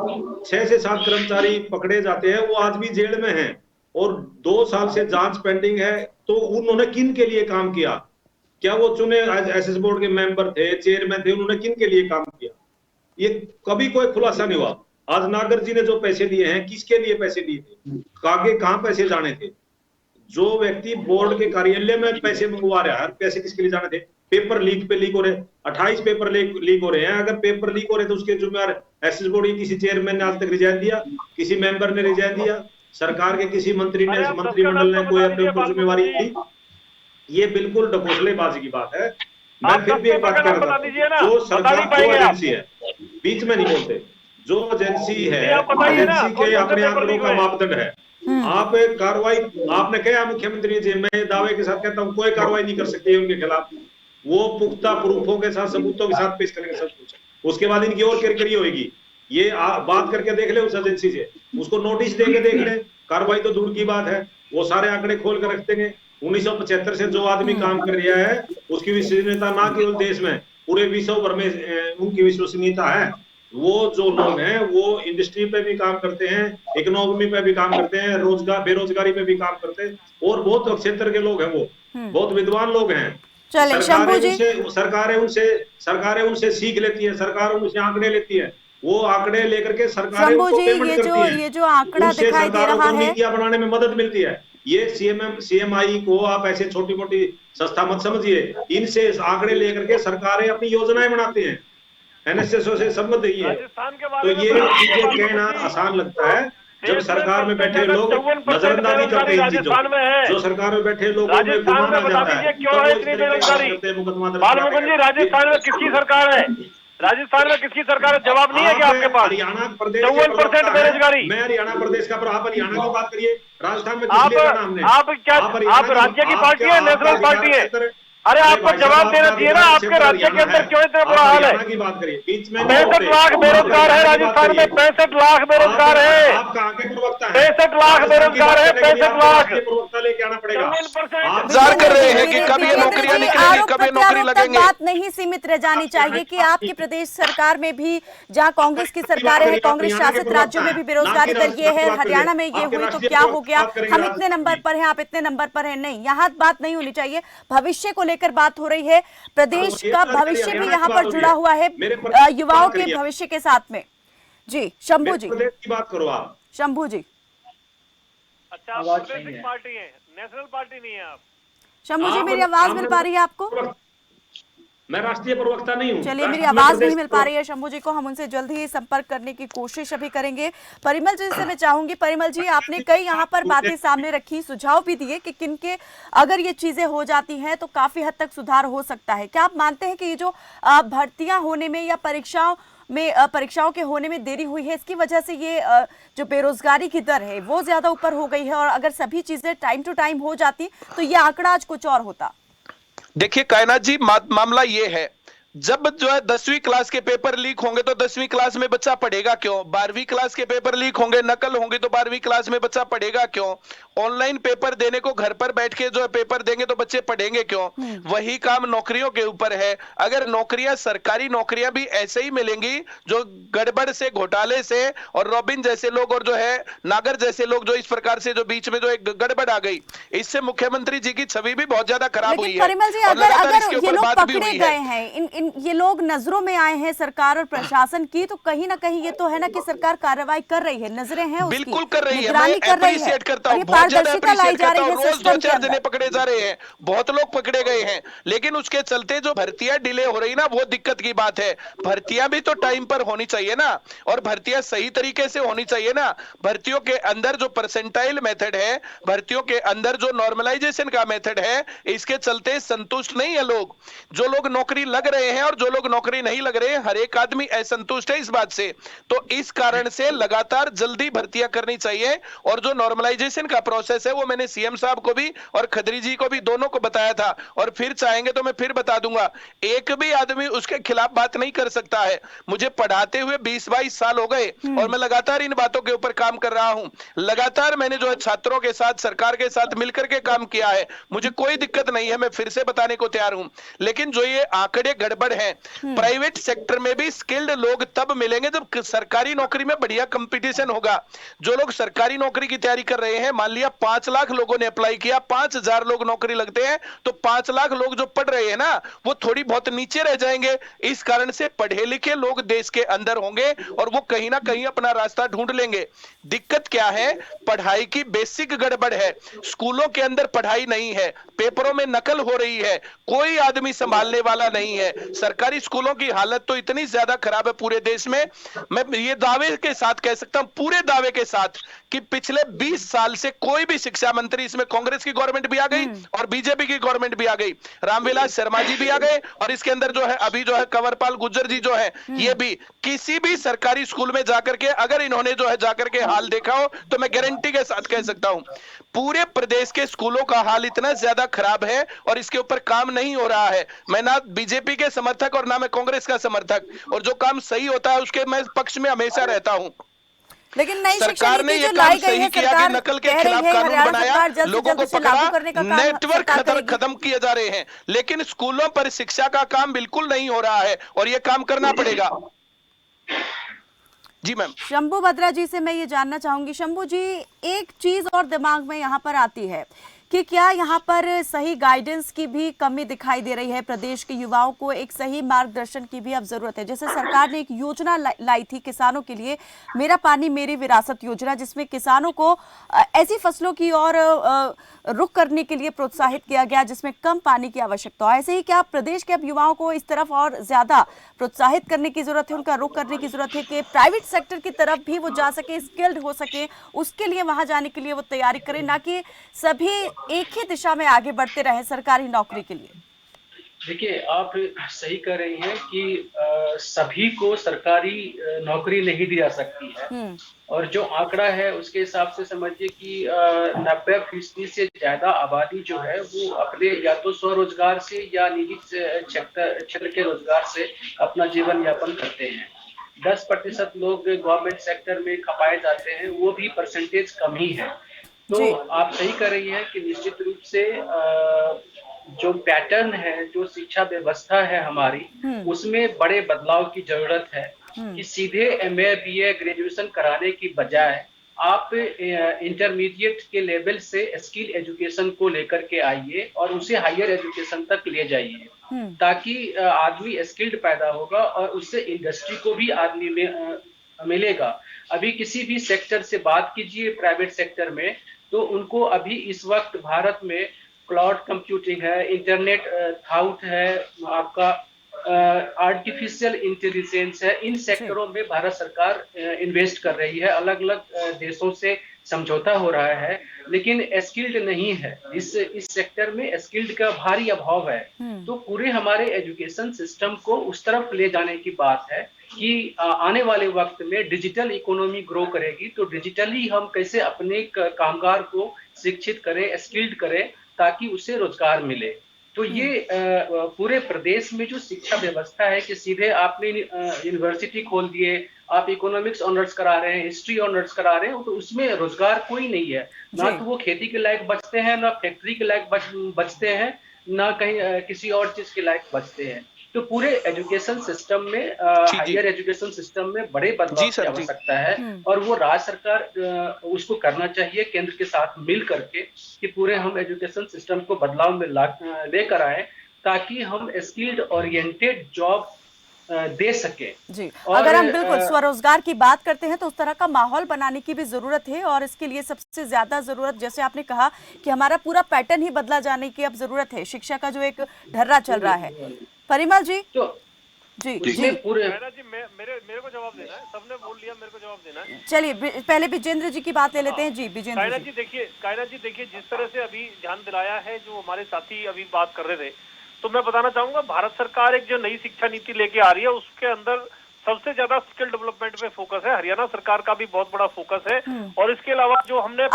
6 से 7 कर्मचारी पकड़े जाते हैं, वो आज भी जेल में हैं और 2 साल से जांच पेंडिंग है। तो उन्होंने किन के लिए काम किया? क्या वो चुने एसएस बोर्ड के मेंबर थे, चेयरमैन थे, उन्होंने किन के लिए काम किया? ये कभी कोई खुलासा नहीं हुआ। आज नागर जी ने जो पैसे दिए हैं, किसके लिए पैसे दिए थे, आगे कहाँ पैसे जाने थे? जो व्यक्ति बोर्ड के कार्यालय में पैसे मंगवा रहा है, पैसे किसके लिए जाने थे? पेपर लीक पे लीक हो रहे, 28 पेपर लीक हो रहे हैं। अगर पेपर लीक हो रहे तो उसके जिम्मेदार एसएस बॉडी किसी चेयरमैन ने आज तक रिजाइन दिया, किसी मेंबर ने रिजाइन दिया, सरकार के किसी मंत्री ने, मंत्रिमंडल ने कोई अपने ऊपर जिम्मेवारी ली? ये बिल्कुल ढकोसलेबाजी की बात है। मैं फिर भी एक बात कह रहा था, जो सरकार जो एजेंसी है, बीच में नहीं बोलते, जो एजेंसी है, एजेंसी के अपने आंकड़ों का मापदंड है। आप कार्रवाई, आपने कहा मुख्यमंत्री जी, मैं दावे के साथ कहता हूं कोई कार्रवाई नहीं कर सकती है उनके खिलाफ, वो पुख्ता प्रूफों के साथ, सबूतों के साथ पेश करेंगे सब कुछ, उसके बाद इनकी और किरकिरी होगी। ये बात करके देख ले उस एजेंसी से, उसको नोटिस देके देख ले, कार्रवाई तो दूर की बात है, वो सारे आंकड़े खोल कर रख देंगे। 1975 से जो आदमी काम कर रहा है उसकी विश्वसनीयता ना केवल देश में, पूरे विश्व भर में उनकी विश्वसनीयता है। वो जो लोग हैं वो इंडस्ट्री पे भी काम करते हैं, इकोनॉमी पे भी काम करते हैं, रोजगार बेरोजगारी पे भी काम करते हैं, और बहुत क्षेत्र के लोग हैं, वो बहुत विद्वान लोग हैं। चले शंभू जी, सरकारें उनसे सीख लेती है, सरकार उनसे आंकड़े लेती है, वो आंकड़े लेकर के सरकारें शंभू जी, ये जो आंकड़ा दिखाई दे रहा है, नीतियां बनाने में मदद मिलती है। ये सीएमआई को आप ऐसे छोटी मोटी संस्था मत समझिए, इनसे आंकड़े लेकर के सरकारें अपनी योजनाएं बनाती हैं, एनएसएसओ से संबंध है। तो ये चीजें कहना आसान लगता है, जब सरकार में बैठे लोग नजरअंदाजी करते हैं इन चीजों, जो सरकार में बैठे लोगों में गुमान आ जाता है, क्यों है इतनी बेरोजगारी? बालमुकुंद जी, राजस्थान में किसकी सरकार है? राजस्थान में किसकी सरकार है? जवाब नहीं है क्या आपके पास? हरियाणा प्रदेश 54% बेरोजगारी। मैं हरियाणा प्रदेश का, आप हरियाणा की बात करिए, राजस्थान में किस लिए का नाम है? आप क्या, आप राज्य की पार्टी है, नेशनल पार्टी है? अरे आपको जवाब देना चाहिए ना, आपके राज्य के अंदर क्यों इतना बुरा हाल है? 65 लाख बेरोजगार है राजस्थान में, 65 लाख बेरोजगार है, 65 लाख बेरोजगार है, 65 लाख। लेके आना पड़ेगा। इंतजार कर रहे हैं कि कब ये नौकरियां निकलेंगी, कब ये नौकरी लगेंगे। बात नहीं सीमित रह जानी चाहिए कि आपकी प्रदेश सरकार में भी, जहां कांग्रेस की सरकारें हैं, कांग्रेस शासित राज्यों में भी बेरोजगारी दर ये है, हरियाणा में ये हुई तो क्या हो गया, हम इतने नंबर पर हैं, आप इतने नंबर पर हैं। नहीं, यहाँ बात नहीं होनी चाहिए, भविष्य को लेकर बात हो रही है, प्रदेश का भविष्य भी यहाँ पर जुड़ा हुआ है युवाओं के भविष्य के साथ में। जी शंभू जी, की बात करो आप। शंभू जी, अच्छा आप प्रदेश पार्टी है, नेशनल पार्टी नहीं है आप? शंभू जी, मेरी आवाज मिल पा रही है आपको? मैं राष्ट्रीय प्रवक्ता नहीं हूं। चलिए, मेरी आवाज नहीं मिल पा रही है शंभू जी को, हम उनसे जल्द ही संपर्क करने की कोशिश अभी करेंगे। परिमल जी से मैं चाहूंगी, परिमल जी आपने कई यहाँ पर बातें सामने रखी, सुझाव भी दिए कि किनके अगर ये चीजें हो जाती हैं तो काफी हद तक सुधार हो सकता है। क्या आप मानते हैं कि ये जो भर्तियां होने में या परीक्षाओं के होने में देरी हुई है, इसकी वजह से ये जो बेरोजगारी की दर है वो ज्यादा ऊपर हो गई है, और अगर सभी चीजें टाइम टू टाइम हो जाती तो ये आंकड़ा आज कुछ और होता? देखिए कायनात जी, मामला ये है, जब जो है 10वीं क्लास के पेपर लीक होंगे तो 10वीं क्लास में बच्चा पढ़ेगा क्यों? 12वीं क्लास के पेपर लीक होंगे, नकल होंगी तो 12वीं क्लास में बच्चा पढ़ेगा क्यों? ऑनलाइन पेपर देने को घर पर बैठ के जो है पेपर देंगे तो बच्चे पढ़ेंगे क्यों? वही काम नौकरियों के ऊपर है। अगर नौकरियां, सरकारी नौकरियां भी ऐसे ही मिलेंगी, जो गड़बड़ से, घोटाले से, और रॉबिन जैसे लोग और जो है नागर जैसे लोग जो इस प्रकार से जो बीच में जो एक गड़बड़ आ गई, इससे मुख्यमंत्री जी की छवि भी बहुत ज्यादा खराब हुई है। परिमल जी, अगर ये लोग पकड़े गए हैं, ये लोग नजरों में आए हैं सरकार और प्रशासन की, तो कहीं ना कहीं ये तो है ना कि सरकार कार्रवाई कर रही है, नजरें हैं उसकी, बिल्कुल कर रही है, निगरानी कर रही है, करता हूं, पारदर्शिता लाई जा रही है रोज सिस्टम के 2-4 जने अंदर। पकड़े जा रहे हैं, बहुत लोग पकड़े गए हैं, लेकिन उसके चलते जो भर्तियां डिले हो रही ना, वो दिक्कत की बात है। भर्तियां भी तो टाइम पर होनी चाहिए ना, और भर्तियां सही तरीके से होनी चाहिए ना। भर्तियों के अंदर जो परसेंटाइल मेथड है, भर्तियों के अंदर जो नॉर्मलाइजेशन का मेथड है, इसके चलते संतुष्ट नहीं है लोग। जो लोग नौकरी लग रहे हैं और जो लोग नौकरी नहीं लग रहे हैं, हर एक आदमी असंतुष्ट है इस बात से। तो इस कारण से लगातार जल्दी भर्तियां करनी चाहिए, और जो नॉर्मलाइजेशन का प्रोसेस है वो मैंने सीएम साहब को भी और खत्री जी को भी, दोनों को बताया था, और फिर चाहेंगे तो मैं फिर बता दूंगा। एक भी आदमी उसके खिलाफ बात नहीं कर सकता है। मुझे पढ़ाते हुए 20-22 साल हो गए और मैं लगातार इन बातों के ऊपर काम कर रहा हूं। लगातार मैंने जो है छात्रों के साथ, सरकार के साथ मिलकर के काम किया है, मुझे कोई दिक्कत नहीं है, मैं फिर से बताने को तैयार हूं। लेकिन जो ये आंकड़े गड़बड़ गड़बड़ है। प्राइवेट सेक्टर में भी स्किल्ड लोग तब मिलेंगे जब सरकारी नौकरी में बढ़िया कंपटीशन होगा। जो लोग सरकारी नौकरी की तैयारी कर रहे हैं, मान लिया 5 लाख लोगों ने अप्लाई किया, 5000 लोग नौकरी लगते हैं, तो 5 लाख लोग जो पढ़ रहे हैं ना, वो थोड़ी बहुत नीचे रह जाएंगे। इस कारण से पढ़े लिखे लोग देश के अंदर होंगे और वो कहीं ना कहीं अपना रास्ता ढूंढ लेंगे। दिक्कत क्या है? पढ़ाई की बेसिक गड़बड़ है। स्कूलों के अंदर पढ़ाई नहीं है, पेपरों में नकल हो रही है, कोई आदमी संभालने वाला नहीं है। सरकारी स्कूलों की हालत तो इतनी ज्यादा खराब है पूरे देश में, मैं ये दावे के साथ कह सकता हूं, पूरे दावे के साथ, कि पिछले 20 साल से कोई भी शिक्षा मंत्री, इसमें कांग्रेस की गवर्नमेंट भी आ गई और बीजेपी की गवर्नमेंट भी आ गई, रामविलास शर्मा जी भी आ गए, और इसके अंदर जो है अभी जो है कंवरपाल गुर्जर जी जो है, ये भी, किसी भी सरकारी स्कूल में जाकर के अगर इन्होंने जो है जाकर के हाल देखा हो तो मैं गारंटी के साथ कह सकता हूं पूरे प्रदेश के स्कूलों का हाल इतना ज्यादा खराब है और इसके ऊपर काम नहीं हो रहा है। मैं ना बीजेपी के समर्थक और ना मैं कांग्रेस का समर्थक, और जो काम सही होता है उसके मैं पक्ष में हमेशा रहता हूं। लेकिन नई सरकार ने ये काम सही किया कि नकल के खिलाफ कानून बनाया, लोगों को पकड़ा, नेटवर्क खत्म किए जा रहे हैं, लेकिन स्कूलों पर शिक्षा का काम बिल्कुल नहीं हो रहा है और ये काम करना पड़ेगा। जी मैम। शंभू बद्रा जी से मैं ये जानना चाहूंगी, शंभू जी, एक चीज और दिमाग में यहाँ पर आती है कि क्या यहाँ पर सही गाइडेंस की भी कमी दिखाई दे रही है? प्रदेश के युवाओं को एक सही मार्गदर्शन की भी अब जरूरत है। जैसे सरकार ने एक योजना लाई थी किसानों के लिए, मेरा पानी मेरी विरासत योजना, जिसमें किसानों को ऐसी फसलों की ओर रुख करने के लिए प्रोत्साहित किया गया जिसमें कम पानी की आवश्यकता हो। ऐसे ही क्या प्रदेश के अब युवाओं को इस तरफ और ज्यादा प्रोत्साहित करने की जरूरत है, उनका रुख करने की जरूरत है कि प्राइवेट सेक्टर की तरफ भी वो जा सके, स्किल्ड हो सके, उसके लिए वहां जाने के लिए वो तैयारी करें, ना कि सभी एक ही दिशा में आगे बढ़ते रहे सरकारी नौकरी के लिए? देखिए, आप सही कह रही हैं कि सभी को सरकारी नौकरी नहीं दी जा सकती है, और जो आंकड़ा है उसके हिसाब से समझिए कि 90% से ज्यादा आबादी जो है वो अपने या तो स्वरोजगार से या निजी क्षेत्र के रोजगार से अपना जीवन यापन करते हैं। 10% लोग गवर्नमेंट सेक्टर में खपाए जाते हैं, वो भी परसेंटेज कम ही है। तो आप सही कर रही हैं कि निश्चित रूप से जो पैटर्न है, जो शिक्षा व्यवस्था है हमारी, उसमें बड़े बदलाव की जरूरत है कि सीधे MA BA ग्रेजुएशन कराने की बजाय आप इंटरमीडिएट के लेवल से स्किल एजुकेशन को लेकर के आइए और उसे हायर एजुकेशन तक ले जाइए, ताकि आदमी स्किल्ड पैदा होगा और उससे इंडस्ट्री को भी आदमी में मिलेगा। अभी किसी भी सेक्टर से बात कीजिए प्राइवेट सेक्टर में, तो उनको अभी इस वक्त भारत में क्लाउड कंप्यूटिंग है, इंटरनेट थाउट है, आपका आर्टिफिशियल इंटेलिजेंस है, इन सेक्टरों में भारत सरकार इन्वेस्ट कर रही है। अलग अलग देशों से समझौता हो रहा है, लेकिन स्किल्ड नहीं है। इस सेक्टर में स्किल्ड का भारी अभाव है। तो पूरे हमारे एजुकेशन सिस्टम को उस तरफ ले जाने की बात है कि आने वाले वक्त में डिजिटल इकोनॉमी ग्रो करेगी, तो डिजिटली हम कैसे अपने कामगार को शिक्षित करें, स्किल्ड करें, ताकि उसे रोजगार मिले। तो ये पूरे प्रदेश में जो शिक्षा व्यवस्था है कि सीधे आपने यूनिवर्सिटी खोल दिए, आप इकोनॉमिक्स ऑनर्स करा रहे हैं, हिस्ट्री ऑनर्स करा रहे हैं, तो उसमें रोजगार कोई नहीं है। ना तो वो खेती के लायक बचते हैं, ना फैक्ट्री के लायक बचते हैं, ना कहीं किसी और चीज के लायक बचते हैं। तो पूरे एजुकेशन सिस्टम में, हायर एजुकेशन सिस्टम में बड़े बदलाव की आवश्यकता है, और वो राज्य सरकार उसको करना चाहिए केंद्र के साथ मिल करके कि पूरे हम एजुकेशन सिस्टम को बदलाव में लेकर आए, ताकि हम स्किल्ड ओरिएंटेड जॉब दे सके। जी, अगर हम बिल्कुल स्वरोजगार की बात करते हैं तो उस तरह का माहौल बनाने की भी जरूरत है, और इसके लिए सबसे ज्यादा जरूरत, जैसे आपने कहा कि हमारा पूरा पैटर्न ही बदला जाने की अब जरूरत है। शिक्षा का जो एक ढर्रा चल रहा है। परिमल जी, तो जी पूरे जी मेरे को जवाब देना है, सबने बोल लिया, मेरे को जवाब देना है। चलिए पहले विजेंद्र जी की बात ले लेते हैं। जी विजेंद्र जी, देखिए जिस तरह से अभी ध्यान दिलाया है जो हमारे साथी अभी बात कर रहे थे, तो मैं बताना चाहूंगा भारत सरकार एक जो नई शिक्षा नीति लेके आ रही है उसके अंदर सबसे ज्यादा स्किल डेवलपमेंट पे फोकस है। हरियाणा सरकार का भी बहुत बड़ा फोकस है। और इसके अलावा जो हमने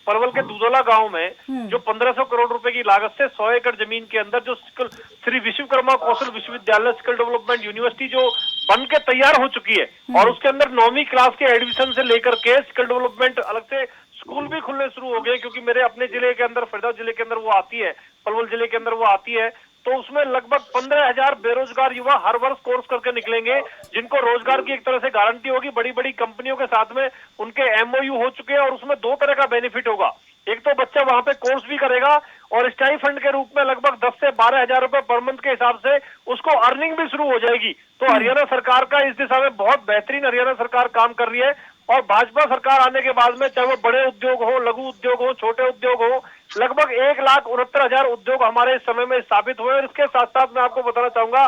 परवल के दूधोला गांव में जो 1500 करोड़ रुपए की लागत से 100 एकड़ जमीन के अंदर जो श्री विश्वकर्मा कौशल विश्वविद्यालय स्किल डेवलपमेंट यूनिवर्सिटी जो बन के तैयार हो चुकी है, और उसके अंदर 9वीं क्लास के एडमिशन से लेकर के स्किल डेवलपमेंट अलग से स्कूल भी खुलने शुरू हो गए। क्योंकि मेरे अपने जिले के अंदर, फरीदाबाद जिले के अंदर वो आती है, पलवल जिले के अंदर वो आती है, तो उसमें लगभग 15,000 बेरोजगार युवा हर वर्ष कोर्स करके निकलेंगे, जिनको रोजगार की एक तरह से गारंटी होगी। बड़ी बड़ी कंपनियों के साथ में उनके MOU हो चुके हैं और उसमें 2 तरह का बेनिफिट होगा। एक तो बच्चा वहां पे कोर्स भी करेगा और स्टाइफंड के रूप में लगभग 10 से 12,000 रुपए पर मंथ के हिसाब से उसको अर्निंग भी शुरू हो जाएगी। तो हरियाणा सरकार का इस दिशा में बहुत बेहतरीन हरियाणा सरकार काम कर रही है। और भाजपा सरकार आने के बाद में चाहे वो बड़े उद्योग हो, लघु उद्योग हो, छोटे उद्योग हो, लगभग 1,69,000 उद्योग हमारे इस समय में स्थापित हुए। और इसके साथ साथ मैं आपको बताना चाहूंगा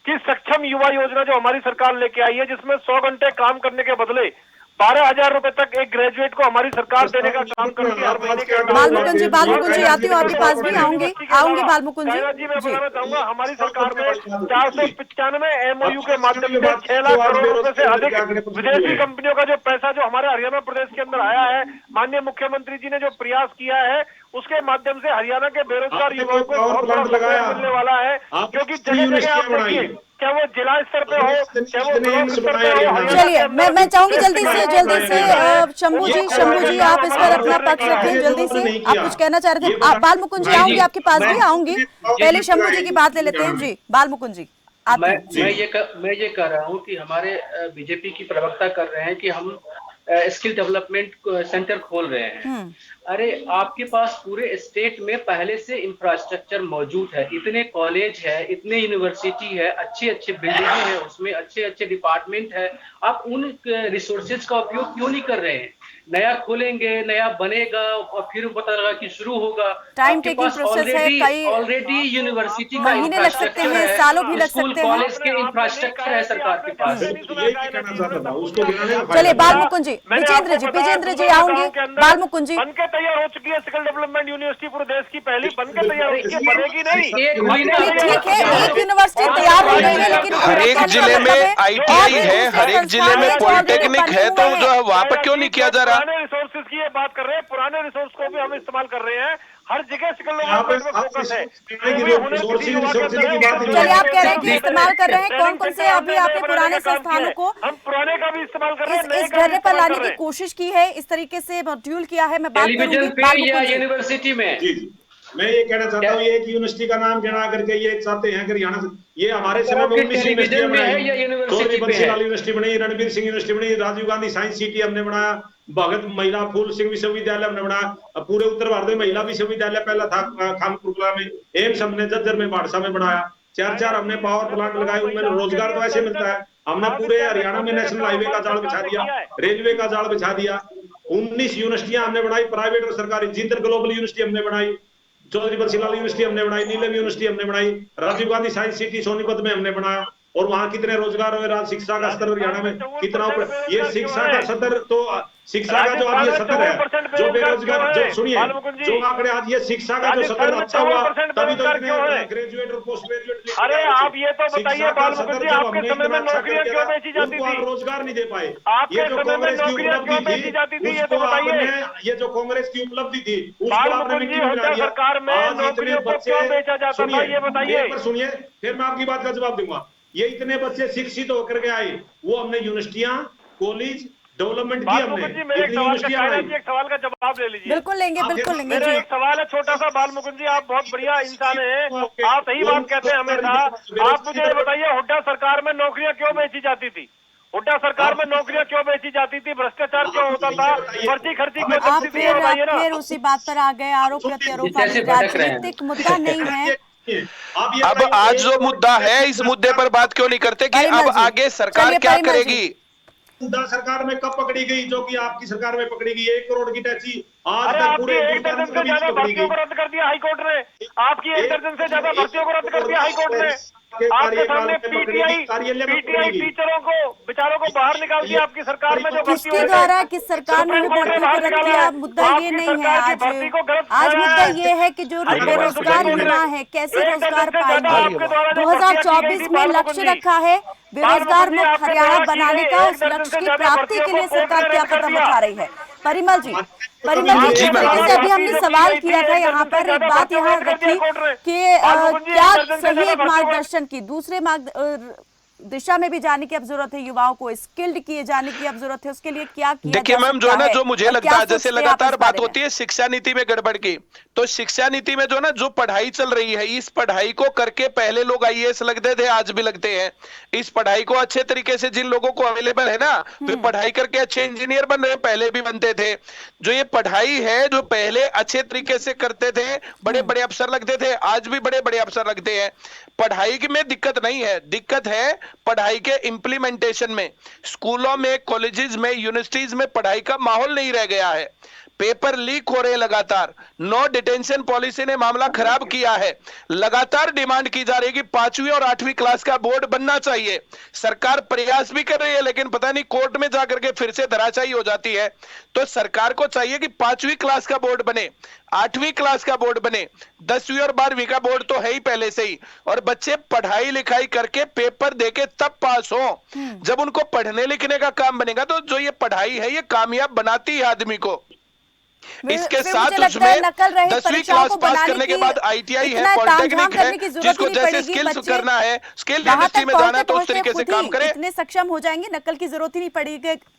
कि सक्षम युवा योजना जो हमारी सरकार लेके आई है, जिसमें 100 घंटे काम करने के बदले 12,000 रुपए तक एक ग्रेजुएट को हमारी सरकार देने का काम करती है हर महीने के। बालमुकुंद जी आती हूँ आपके पास भी आऊंगी बालमुकुंद जी। मैं बताना चाहूंगा हमारी सरकार में 495 MOU के माध्यम से 6 लाख करोड़ रुपए से अधिक विदेशी कंपनियों का जो पैसा जो हमारे हरियाणा प्रदेश के अंदर आया है, माननीय मुख्यमंत्री जी ने जो प्रयास किया है उसके माध्यम से हरियाणा के बेरोजगार युवाओं को बहुत बड़ा सपोर्ट मिलने वाला है। क्योंकि जगह जगह आप देखिए, क्या वो जिला स्तर पे हो, क्या वो ब्लॉक स्तर पे हो। चलिए मैं चाहूंगी जल्दी से शंभू जी आप इस पर अपना पक्ष रखें जल्दी से। आप कुछ कहना चाह रहे थे? बालमुकुंद जी आऊंगी आपके पास भी आऊंगी, पहले शंभू जी की बात ले लेते हैं। जी बालमुकुंद जी मैं ये कह रहा हूँ कि हमारे बीजेपी की प्रवक्ता कर रहे हैं कि हम स्किल डेवलपमेंट सेंटर खोल रहे हैं। अरे आपके पास पूरे स्टेट में पहले से इंफ्रास्ट्रक्चर मौजूद है, इतने कॉलेज है, इतने यूनिवर्सिटी है, अच्छे अच्छे बिल्डिंगें हैं, उसमें अच्छे अच्छे डिपार्टमेंट है। आप उन रिसोर्सेज का उपयोग क्यों नहीं कर रहे हैं? नया खोलेंगे, नया बनेगा और फिर पता लगा कि शुरू होगा। टाइम टेकिंग प्रोसेस है, कई ऑलरेडी यूनिवर्सिटी का महीने लग सकते हैं, सालों भी लग सकते हैं। कॉलेज के इंफ्रास्ट्रक्चर है सरकार के पास। चलिए बालमुकुंद जी, विजेंद्र जी आऊंगी। बालमुकुंद जी बनके तैयार हो चुकी है स्किल डेवलपमेंट यूनिवर्सिटी पूरे देश की पहली बनके तैयार हो चुकी है, बनेगी नहीं। ठीक है, एक यूनिवर्सिटी तैयार हो गई है, लेकिन हर एक जिले में ITI है, हर एक जिले में पॉलिटेक्निक है, तो जो है वहाँ पर क्यों नहीं किया जा रहा? पुराने रिसोर्सेज की ये बात कर रहे हैं, पुराने रिसोर्स को भी हम इस्तेमाल कर रहे हैं। हर जगह स्किल डेवलपमेंट में फोकस है। चलिए आप कह रहे हैं कि इस्तेमाल कर रहे हैं, कौन से अभी आपने पुराने संस्थानों को हम पुराने का भी इस्तेमाल कर रहे हैं, इस ढर्रे पर लाने की कोशिश की है, इस तरीके से मॉड्यूल किया है। मैं बात करूंगी यूनिवर्सिटी में। जी मैं ये कहना चाहता हूँ, एक यूनिवर्सिटी का नाम गिना करके ये चाहते हैं हरियाणा से। ये हमारे समय में 19 यूनिवर्सिटियां बनाई, चौधरी बंसीलाल यूनिवर्सिटी बनी, रणबीर सिंह यूनिवर्सिटी बनी, राजीव गांधी साइंस सिटी हमने बनाया, भगत महिला फूल सिंह विश्वविद्यालय हमने बनाया, पूरे उत्तर भारत में महिला विश्वविद्यालय पहला था खानपुरकला में, एम्स हमने जज्जर में बाड़सा में बनाया, 4 हमने पावर प्लांट लगाए, उनमें रोजगार तो ऐसे मिलता है। हमने पूरे हरियाणा में नेशनल हाईवे का जाल बिछा दिया, रेलवे का जाल बिछा दिया। 19 यूनिवर्सिटियां हमने बनाई, प्राइवेट और सरकारी। जिंदर ग्लोबल यूनिवर्सिटी हमने बनाई, चौधरी बंसीलाल यूनिवर्सिटी हमने बनाई, नीलम यूनिवर्सिटी हमने बनाई, राजीव गांधी साइंस सिटी सोनीपत में हमने बनाया। और वहां कितने रोजगार हुए, राज शिक्षा का स्तर हरियाणा में कितना ऊपर। ये शिक्षा का स्तर तो शिक्षा का जो आज ये स्तर है, जो बेरोजगार, जो सुनिए जो आंकड़े आज ये शिक्षा का जो स्तर अच्छा हुआ, तभी तो ग्रेजुएट और पोस्ट ग्रेजुएट। अरे आप ये तो बताइए बालमुकुंद जी, आपके समय में नौकरियां क्यों बेची जाती थी? रोजगार नहीं दे पाए। आपके समय में नौकरियां क्यों बेची जाती थी, ये तो बताइए। ये जो कांग्रेस की उपलब्धि थी, बालमुकुंद जी हुड्डा सरकार में नौकरियों को क्यों बेचा जाता था, ये बताइए। सुनिए फिर मैं आपकी बात का जवाब दूंगा। ये इतने बच्चे शिक्षित होकर के आए, वो हमने यूनिवर्सिटियां, कॉलेज डेवलपमेंट की हमने। एक सवाल का जवाब ले लीजिए। बिल्कुल लेंगे मेरा एक सवाल है छोटा सा। बालमुकुंद जी आप बहुत बढ़िया इंसान हैं, आप सही बात कहते हैं हमेशा। आप मुझे बताइए हुड्डा सरकार में नौकरियां क्यों बेची जाती थी? हुड्डा सरकार में नौकरियां क्यों बेची जाती थी? भ्रष्टाचार क्यों होता था? पर्ची खर्ची क्यों करती थी? फिर उसी बात पर आ गए, आरोप प्रत्यारोप। राजनीतिक मुद्दा नहीं है। अब आज जो मुद्दा है, इस मुद्दे पर बात क्यों नहीं करते कि अब आगे सरकार क्या करेगी? हुड्डा सरकार में कब पकड़ी गई, जो कि आपकी सरकार में पकड़ी गई? 1 करोड़ की टैक्सी आज तक पूरे 1 दर्जन से ज्यादा भर्तियों को रद्द कर दिया हाईकोर्ट ने। आपकी 1 दर्जन से ज्यादा भर्तियों को रद्द कर दिया हाईकोर्ट ने। आपके सामने पीटीआई टीचरों को बेचारों को बाहर निकाल दिया आपकी सरकार में। जो किसके द्वारा, किस सरकार ने भर्ती को रद्द किया? मुद्दा ये नहीं है आज मुद्दा ये है कि जो बेरोजगार युवा है कैसे रोजगार पाएंगे। 2024 में लक्ष्य रखा है बेरोजगार मुक्त हरियाणा बनाने का। उस लक्ष्य की प्राप्ति के लिए सरकार क्या कदम उठा रही है? परिमल जी जिस तरीके से अभी हमने सवाल किया था, यहाँ पर एक बात यहाँ रखी कि क्या सही मार्गदर्शन की, दूसरे दिशा में भी जाने की अब जरूरत है, युवाओं को स्किल्ड किए जाने की अब जरूरत है, उसके लिए क्या किया देखिए मैम, जो है ना, जो मुझे लगता है, जैसे लगातार बात होती है है शिक्षा नीति में गड़बड़ की, तो शिक्षा नीति में जो ना जो पढ़ाई चल रही है, इस पढ़ाई को करके पहले लोग आईएएस लगते थे, आज भी लगते हैं। इस पढ़ाई को अच्छे तरीके से जिन लोगों को अवेलेबल है ना, वे पढ़ाई करके अच्छे इंजीनियर बन रहे हैं, पहले भी बनते थे। जो ये पढ़ाई है, जो पहले अच्छे तरीके से करते थे, बड़े बड़े अफसर लगते थे, आज भी बड़े बड़े अफसर लगते हैं। पढ़ाई में दिक्कत नहीं है, दिक्कत है पढ़ाई के इंप्लीमेंटेशन में। स्कूलों में, कॉलेजेस में, यूनिवर्सिटीज में पढ़ाई का माहौल नहीं रह गया है। पेपर लीक हो रहे हैं लगातार। नो डिटेंशन पॉलिसी ने मामला खराब किया है। लगातार डिमांड की जा रही है कि 5वीं और 8वीं क्लास का बोर्ड बनना चाहिए। सरकार प्रयास भी कर रही है, लेकिन पता नहीं कोर्ट में जाकर के फिर से धराशायी हो जाती है। तो सरकार को चाहिए कि 5वीं क्लास का बोर्ड बने, 8वीं क्लास का बोर्ड बने, 10वीं और 12वीं का बोर्ड तो है ही पहले से ही, और बच्चे पढ़ाई लिखाई करके पेपर देके तब पास हो। जब उनको पढ़ने लिखने का काम बनेगा, तो जो ये पढ़ाई है, ये कामयाब बनाती है आदमी को। इसके साथ उसमें 10वीं क्लास पास करने के बाद आईटीआई है, पॉलिटेक्निक है, जिसको जैसे स्किल्स करना है, स्किल इंडस्ट्री में जाना है, तो उस तरीके से काम करें। इतने सक्षम हो जाएंगे, नकल की जरूरत ही नहीं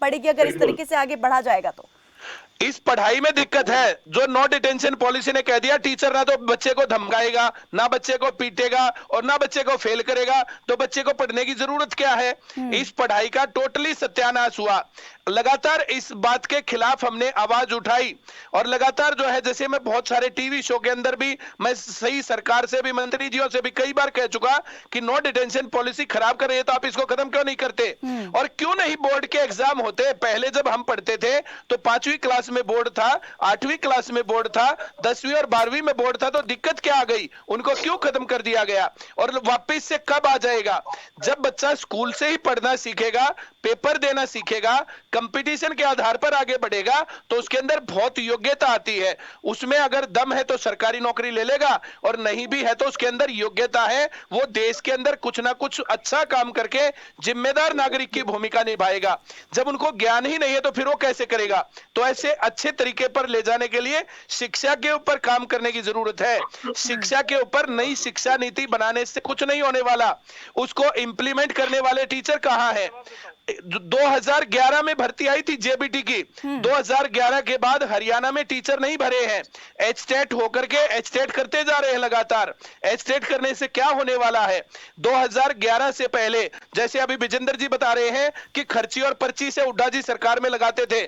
पड़ेगी अगर इस तरीके से आगे बढ़ा जाएगा तो। इस पढ़ाई में दिक्कत है। जो नो डिटेंशन पॉलिसी ने कह दिया, टीचर ना तो बच्चे को धमकाएगा, ना बच्चे को पीटेगा और ना बच्चे को फेल करेगा, तो बच्चे को पढ़ने की जरूरत क्या है। इस पढ़ाई का टोटली सत्यानाश हुआ। लगातार इस बात के खिलाफ हमने आवाज उठाई, और लगातार जो है, जैसे मैं बहुत सारे टीवी शो के अंदर भी मैं सही सरकार से भी, मंत्री जीओ से भी कई बार कह चुका कि नो डिटेंशन पॉलिसी खराब कर रही है, तो आप इसको खत्म क्यों नहीं करते। और क्यों नहीं बोर्ड के एग्जाम होते। पहले जब हम पढ़ते थे तो 5वीं क्लास में बोर्ड था, 8वीं क्लास में बोर्ड था, 10वीं और 12वीं में बोर्ड था, तो दिक्कत क्या आ गई। उनको क्यों खत्म कर दिया गया, और वापस से कब आ जाएगा। जब बच्चा स्कूल से ही पढ़ना सीखेगा, पेपर देना सीखेगा, कंपटीशन के आधार पर आगे बढ़ेगा, तो उसके अंदर बहुत योग्यता आती है। उसमें अगर दम है तो सरकारी नौकरी ले लेगा, और नहीं भी है तो उसके अंदर योग्यता है, वो देश के अंदर कुछ ना कुछ अच्छा काम करके जिम्मेदार नागरिक की भूमिका निभाएगा। जब उनको ज्ञान ही नहीं है तो फिर वो कैसे करेगा। तो ऐसे अच्छे तरीके पर ले जाने के लिए शिक्षा के ऊपर काम करने की जरूरत है। शिक्षा के ऊपर नई शिक्षा नीति बनाने से कुछ नहीं होने वाला। उसको इंप्लीमेंट करने वाले टीचर कहां हैं। 2011 में भर्ती आई थी जेबीटी की, 2011 के बाद हरियाणा में टीचर नहीं भरे हैं। एचटेट होकर के एचटेट करते जा रहे हैं लगातार। एचटेट करने से क्या होने वाला है। 2011 से पहले, जैसे अभी विजेंद्र जी बता रहे हैं कि खर्ची और पर्ची से हुड्डा जी सरकार में लगाते थे,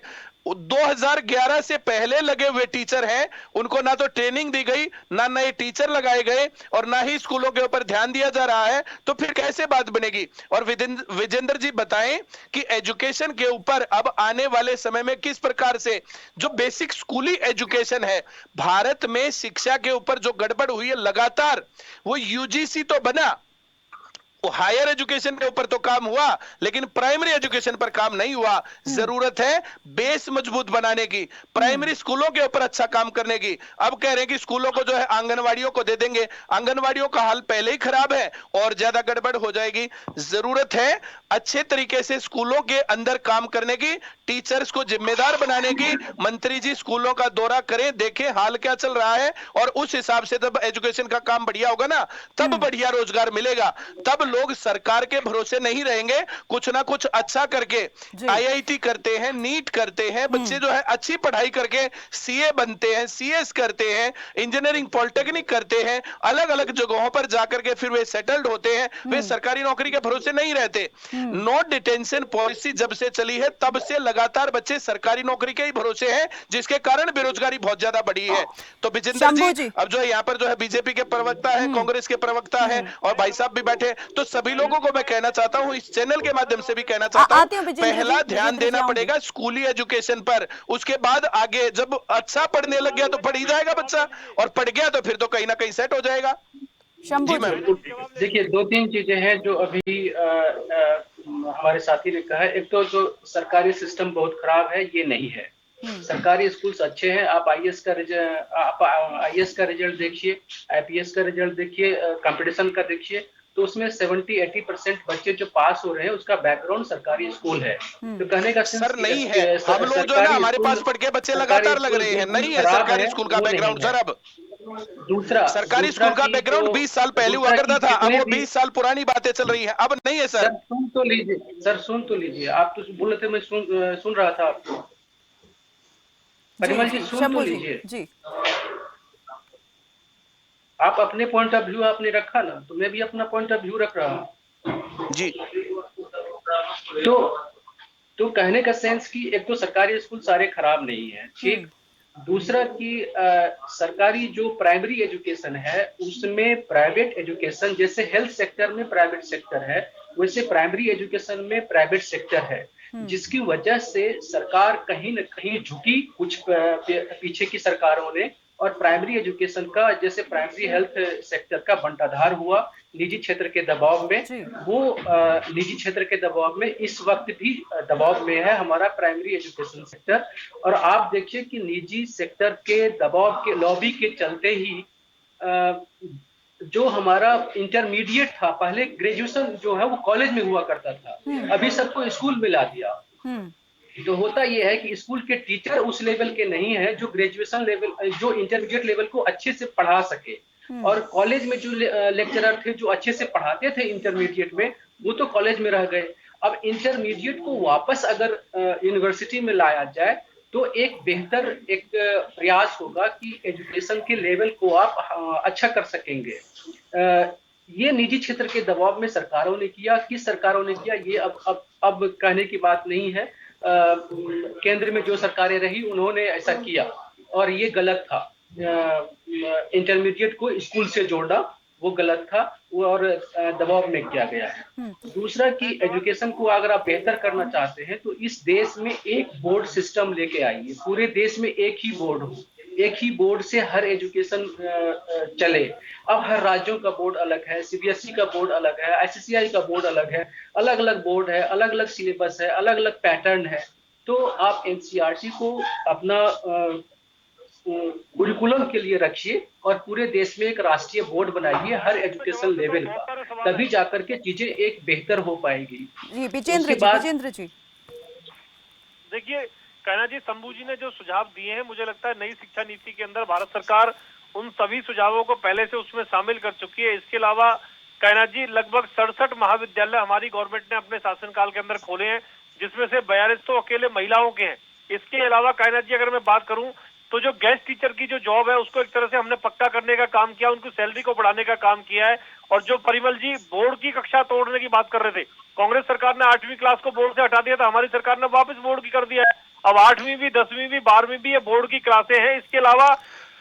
2011 से पहले लगे हुए टीचर हैं, उनको ना तो ट्रेनिंग दी गई, ना नए टीचर लगाए गए, और ना ही स्कूलों के ऊपर ध्यान दिया जा रहा है। तो फिर कैसे बात बनेगी। और विजेंद्र जी बताएं कि एजुकेशन के ऊपर अब आने वाले समय में किस प्रकार से जो बेसिक स्कूली एजुकेशन है, भारत में शिक्षा के ऊपर जो गड़बड़ हुई है लगातार, वो यूजीसी तो बना, वो हायर एजुकेशन के ऊपर तो काम हुआ, लेकिन प्राइमरी एजुकेशन पर काम नहीं हुआ। जरूरत है बेस मजबूत बनाने की, प्राइमरी स्कूलों के ऊपर अच्छा काम करने की। अब कह रहे हैं कि स्कूलों को जो है आंगनवाड़ियों को दे देंगे। आंगनवाड़ियों का हाल पहले ही खराब है, और ज्यादा गड़बड़ हो जाएगी। जरूरत है अच्छे तरीके से स्कूलों के अंदर काम करने की, टीचर्स को जिम्मेदार बनाने की। मंत्री जी स्कूलों का दौरा करें, देखें हाल क्या चल रहा है, और उस हिसाब से जब एजुकेशन का काम बढ़िया होगा ना, तब बढ़िया रोजगार मिलेगा। तब लोग सरकार के भरोसे नहीं रहेंगे। कुछ ना कुछ अच्छा करके आईआईटी करते हैं, नीट करते हैं, बच्चे जो है अच्छी पढ़ाई करके सीए बनते हैं, सीएस करते हैं, इंजीनियरिंग पॉलिटेक्निक करते हैं, अलग अलग जगहों पर जाकर के फिर वे सेटल्ड होते हैं। वे सरकारी नौकरी के भरोसे नहीं रहते। नो डिटेंशन पॉलिसी जब से चली है, तब से लगातार बच्चे सरकारी नौकरी के ही भरोसे हैं, जिसके कारण बेरोजगारी बहुत ज्यादा बढ़ी है। तो विजेंद्र जी अब जो है यहाँ पर जो है बीजेपी के प्रवक्ता है, कांग्रेस के प्रवक्ता है, और भाई साहब भी बैठे, तो सभी लोगों को मैं कहना चाहता हूं, इस चैनल के माध्यम से भी कहना चाहता हूं, पहला ध्यान देना पड़ेगा स्कूली एजुकेशन पर। उसके बाद आगे जब अच्छा पढ़ने लग गया तो पढ़ ही जाएगा बच्चा, और पढ़ गया तो फिर तो कहीं ना कहीं सेट हो जाएगा। जी मैम। देखिए, 2-3 चीजें हैं जो अभी हमारे साथी ने कहा है। एक तो जो सरकारी सिस्टम बहुत खराब है, ये नहीं है। सरकारी स्कूल्स अच्छे हैं। आप आईएएस का रिजल्ट देखिए, आईपीएस का रिजल्ट देखिए, कंपटीशन का देखिए, तो उसमें 70-80% बच्चे जो पास हो रहे हैं, उसका बैकग्राउंड सरकारी स्कूल है। तो कहने का सर नहीं है, हम लोग जो है ना, हमारे पास पढ़ के बच्चे लगातार लग रहे हैं, नहीं है सरकारी स्कूल का बैकग्राउंड सर। अब दूसरा सरकारी स्कूल का बैकग्राउंड 20 साल पहले हुआ करता था, अब वो 20 साल पुरानी बातें चल रही हैं, अब नहीं है सर। सुन तो लीजिए सर, सुन तो लीजिए, आप तो बोल रहे थे, मैं सुन रहा था आपको। परिमल जी सुन तो लीजिए जी। आप अपने पॉइंट ऑफ व्यू आपने रखा ना, तो मैं भी अपना पॉइंट ऑफ व्यू रख रहा हूँ जी। तो कहने का सेंस कि एक तो सरकारी स्कूल सारे खराब नहीं है, ठीक। दूसरा कि सरकारी जो प्राइमरी एजुकेशन है उसमें प्राइवेट एजुकेशन, जैसे हेल्थ सेक्टर में प्राइवेट सेक्टर है वैसे प्राइमरी एजुकेशन में प्राइवेट सेक्टर है, जिसकी वजह से सरकार कहीं न कहीं झुकी कुछ पीछे की सरकारों ने, और प्राइमरी एजुकेशन का, जैसे प्राइमरी हेल्थ सेक्टर का बंटाधार हुआ निजी क्षेत्र के दबाव में, वो निजी क्षेत्र के दबाव में इस वक्त भी दबाव में है हमारा प्राइमरी एजुकेशन सेक्टर। और आप देखिए कि निजी सेक्टर के दबाव के लॉबी के चलते ही जो हमारा इंटरमीडिएट था, पहले ग्रेजुएशन जो है वो कॉलेज में हुआ करता था, अभी सबको स्कूल में ला दिया। तो होता यह है कि स्कूल के टीचर उस लेवल के नहीं है जो ग्रेजुएशन लेवल, जो इंटरमीडिएट लेवल को अच्छे से पढ़ा सके, और कॉलेज में जो लेक्चरर थे जो अच्छे से पढ़ाते थे इंटरमीडिएट में, वो तो कॉलेज में रह गए। अब इंटरमीडिएट को वापस अगर यूनिवर्सिटी में लाया जाए तो एक बेहतर एक प्रयास होगा कि एजुकेशन के लेवल को आप अच्छा कर सकेंगे। ये निजी क्षेत्र के दबाव में सरकारों ने किया, किस सरकारों ने किया ये अब कहने की बात नहीं है। केंद्र में जो सरकारें रही उन्होंने ऐसा किया और ये गलत था। इंटरमीडिएट को स्कूल से जोड़ना वो गलत था, वो और दबाव में किया गया है। दूसरा कि एजुकेशन को अगर आप बेहतर करना चाहते हैं तो इस देश में एक बोर्ड सिस्टम लेके आइए, पूरे देश में एक ही बोर्ड हो, एक ही बोर्ड से हर एजुकेशन चले। अब हर राज्यों का बोर्ड अलग है, सीबीएसई का बोर्ड अलग है, आईसीसीआई का बोर्ड अलग है, अलग अलग बोर्ड है, अलग अलग सिलेबस है, अलग अलग पैटर्न है। तो आप एनसीईआरटी को अपना कुरिकुलम के लिए रखिए और पूरे देश में एक राष्ट्रीय बोर्ड बनाइए हर एजुकेशन लेवल का, तभी जाकर के चीजें एक बेहतर हो पाएगी। जी विजेंद्र जी देखिए कहना जी, शंभू जी ने जो सुझाव दिए हैं, मुझे लगता है नई शिक्षा नीति के अंदर भारत सरकार उन सभी सुझावों को पहले से उसमें शामिल कर चुकी है। इसके अलावा कहना जी लगभग 67 महाविद्यालय हमारी गवर्नमेंट ने अपने शासनकाल के अंदर खोले हैं, जिसमें से 42 तो अकेले महिलाओं के हैं। इसके अलावा कहना जी अगर मैं बात करूं तो जो गेस्ट टीचर की जो जॉब है उसको एक तरह से हमने पक्का करने का काम किया, उनकी सैलरी को बढ़ाने का काम किया है। और जो परिमल जी बोर्ड की कक्षा तोड़ने की बात कर रहे थे, कांग्रेस सरकार ने 8वीं क्लास को बोर्ड से हटा दिया था, हमारी सरकार ने वापस बोर्ड की कर दिया है। अब 8वीं भी 10वीं भी 12वीं भी ये बोर्ड की क्लासें हैं। इसके अलावा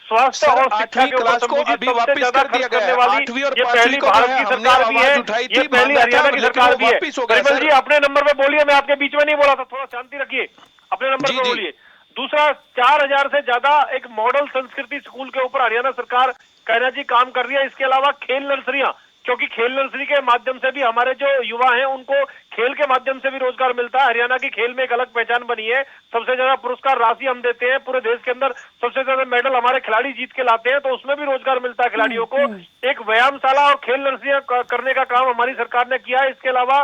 स्वास्थ्य और शिक्षा के ऊपर सबसे ज्यादा खर्च करने वाली ये पहली भारत की सरकार भी है, ये पहली हरियाणा की सरकार भी है। परिमल जी अपने नंबर पे बोलिए, मैं आपके बीच में नहीं बोला था, थोड़ा शांति रखिए, अपने नंबर पे बोलिए। दूसरा 4000 से ज्यादा एक मॉडल संस्कृति स्कूल के ऊपर हरियाणा सरकार कहना जी काम कर रही है। इसके अलावा खेल नर्सरियां, क्योंकि खेल नर्सरी के माध्यम से भी हमारे जो युवा हैं उनको खेल के माध्यम से भी रोजगार मिलता है। हरियाणा की खेल में एक अलग पहचान बनी है, सबसे ज्यादा पुरस्कार राशि हम देते हैं, पूरे देश के अंदर सबसे ज्यादा मेडल हमारे खिलाड़ी जीत के लाते हैं, तो उसमें भी रोजगार मिलता है खिलाड़ियों को। एक व्यायामशाला और खेल नर्सरियां करने का काम हमारी सरकार ने किया है। इसके अलावा